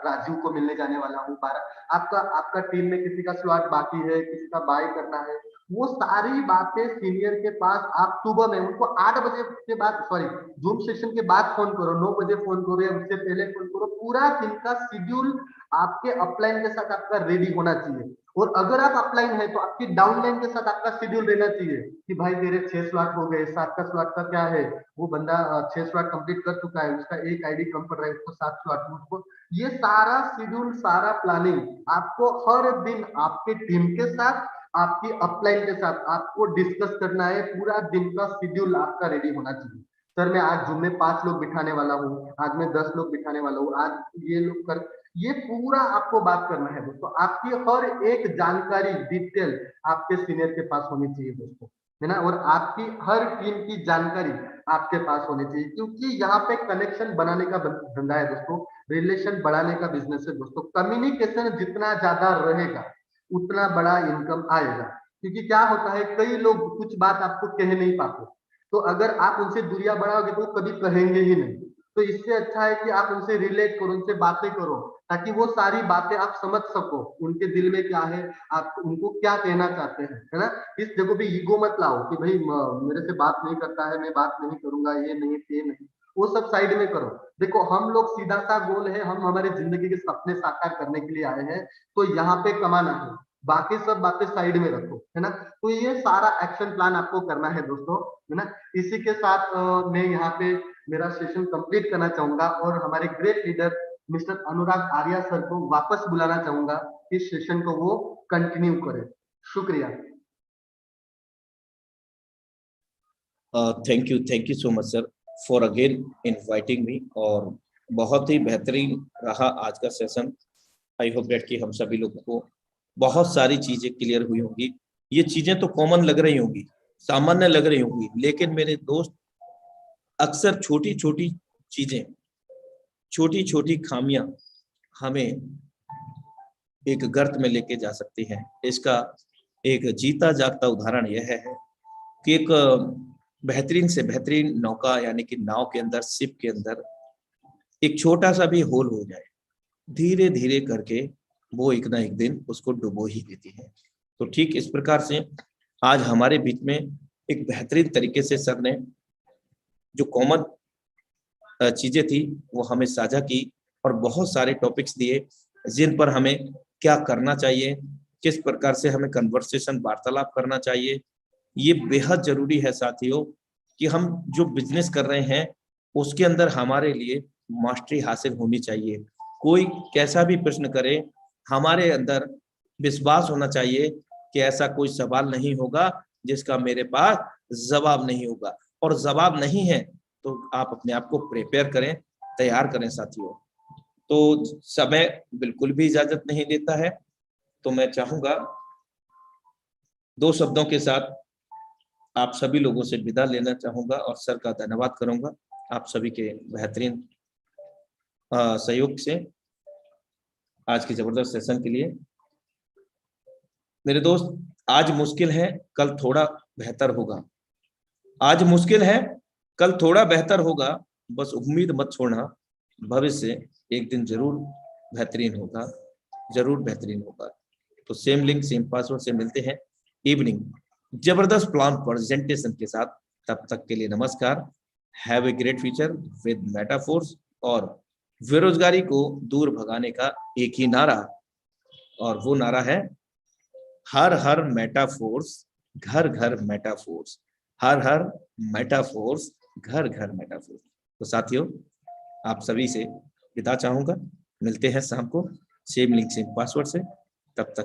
राजीव को मिलने जाने वाला हूँ, 12 आपका आपका टीम में किसी का स्लॉट बाकी है, किसी का बाय करना है। वो सारी बातें सीनियर के पास आप सुबह में उनको 8 बजे के बाद, सॉरी, जूम सेशन के बाद फोन करो, 9 बजे फोन करो या उससे पहले फोन करो। पूरा दिन का शेड्यूल आपके अपलाइन के साथ आपका रेडी होना चाहिए। और अगर आप अपलाइन है तो आपकी डाउनलाइन के साथ आपका शेड्यूल रहना चाहिए कि भाई तेरे 6 स्लॉट हो गए, 7 का स्लॉट का क्या है, वो बंदा 6 स्लॉट कंप्लीट कर चुका है, उसका एक आईडी कम पड़ रहा है, उसको 7 स्लॉट उसको। ये सारा शेड्यूल, सारा प्लानिंग आपको हर दिन आपके टीम के साथ, आपकी अपलाइन के साथ आपको डिस्कस करना है। पूरा दिन का शेड्यूल आपका रेडी होना चाहिए। सर मैं आज जूम में 5 लोग बिठाने वाला हूँ, आज मैं 10 लोग बिठाने वाला हूँ, आज ये लोग कर, ये पूरा आपको बात करना है दोस्तों। आपकी हर एक जानकारी डिटेल आपके सीनियर के पास होनी चाहिए दोस्तों, है ना। और आपकी हर टीम की जानकारी आपके पास होनी चाहिए, क्योंकि यहाँ पे कनेक्शन बनाने का धंधा है दोस्तों, रिलेशन बढ़ाने का बिजनेस है दोस्तों। कम्युनिकेशन जितना ज्यादा रहेगा उतना बड़ा इनकम आएगा। क्योंकि क्या होता है, कई लोग कुछ बात आपको कह नहीं पाते, तो अगर आप उनसे दूरियां बढ़ाओगे तो वो कभी कहेंगे ही नहीं। तो इससे अच्छा है कि आप उनसे रिलेट करो, उनसे बातें करो, ताकि वो सारी बातें आप समझ सको, उनके दिल में क्या है, आप उनको क्या कहना चाहते हैं, है ना। इस जगह पे ईगो मत लाओ कि भाई मेरे से बात नहीं करता है, मैं बात नहीं करूंगा, ये नहीं, ये नहीं। वो सब साइड में करो। देखो हम लोग सीधा सा गोल है, हम हमारी जिंदगी के सपने साकार करने के लिए आए हैं, तो यहाँ पे कमाना है, बाकी सब बातें साइड में रखो, है ना। तो ये सारा एक्शन प्लान आपको करना है दोस्तों, है ना। इसी के साथ मैं यहाँ पे मेरा सेशन कंप्लीट करना चाहूंगा और हमारे ग्रेट लीडर मिस्टर अनुराग आर्या सर को वापस बुलाना चाहूंगा, इस सेशन को वो कंटिन्यू करें। शुक्रिया। Thank you so much sir for again inviting me. और बहुत ही बेहतरीन रहा आज का सेशन। आई होप डेट कि हम सभी लोगों को बहुत सारी चीजें क्लियर हुई होंगी। ये चीजें तो कॉमन लग रही होंगी, सामान्य लग रही होंगी, लेकिन मेरे दोस्त अक्सर छोटी छोटी चीजें, छोटी छोटी खामियां हमें एक गर्त में लेके जा सकती हैं। इसका एक जीता जागता उदाहरण यह है कि एक बेहतरीन से बेहतरीन नौका यानी कि नाव के अंदर, शिप के अंदर एक छोटा सा भी होल हो जाए, धीरे धीरे करके वो एक ना एक दिन उसको डुबो ही देती है। तो ठीक इस प्रकार से आज हमारे बीच में एक बेहतरीन तरीके से सर ने जो कॉमन चीजें थी वो हमें साझा की और बहुत सारे टॉपिक्स दिए जिन पर हमें क्या करना चाहिए, किस प्रकार से हमें कन्वर्सेशन वार्तालाप करना चाहिए। ये बेहद जरूरी है साथियों कि हम जो बिजनेस कर रहे हैं उसके अंदर हमारे लिए मास्टरी हासिल होनी चाहिए। कोई कैसा भी प्रश्न करे, हमारे अंदर विश्वास होना चाहिए कि ऐसा कोई सवाल नहीं होगा जिसका मेरे पास जवाब नहीं होगा, और जवाब नहीं है तो आप अपने आप को प्रिपेयर करें, तैयार करें साथियों। तो समय बिल्कुल भी इजाजत नहीं देता है, तो मैं चाहूंगा दो शब्दों के साथ आप सभी लोगों से विदा लेना चाहूंगा और सर का धन्यवाद करूंगा आप सभी के बेहतरीन सहयोग से आज की जबरदस्त सेशन के लिए। मेरे दोस्त, आज मुश्किल है, कल थोड़ा बेहतर होगा। आज मुश्किल है, कल थोड़ा बेहतर होगा, बस उम्मीद मत छोड़ना, भविष्य एक दिन जरूर बेहतरीन होगा, जरूर बेहतरीन होगा। तो सेम लिंक सेम पासवर्ड से मिलते हैं इवनिंग जबरदस्त प्लान प्रेजेंटेशन के साथ। तब तक के लिए नमस्कार। Have a great future with Metaforce. और बेरोजगारी को दूर भगाने का एक ही नारा, और वो नारा है हर हर मेटाफोर्स, घर घर मेटाफोर्स, हर हर मेटाफोर्स, घर घर मेटाफोर्स। तो साथियों, आप सभी से विदा चाहूंगा। मिलते हैं शाम को सेम लिंक सेम पासवर्ड से। तब तक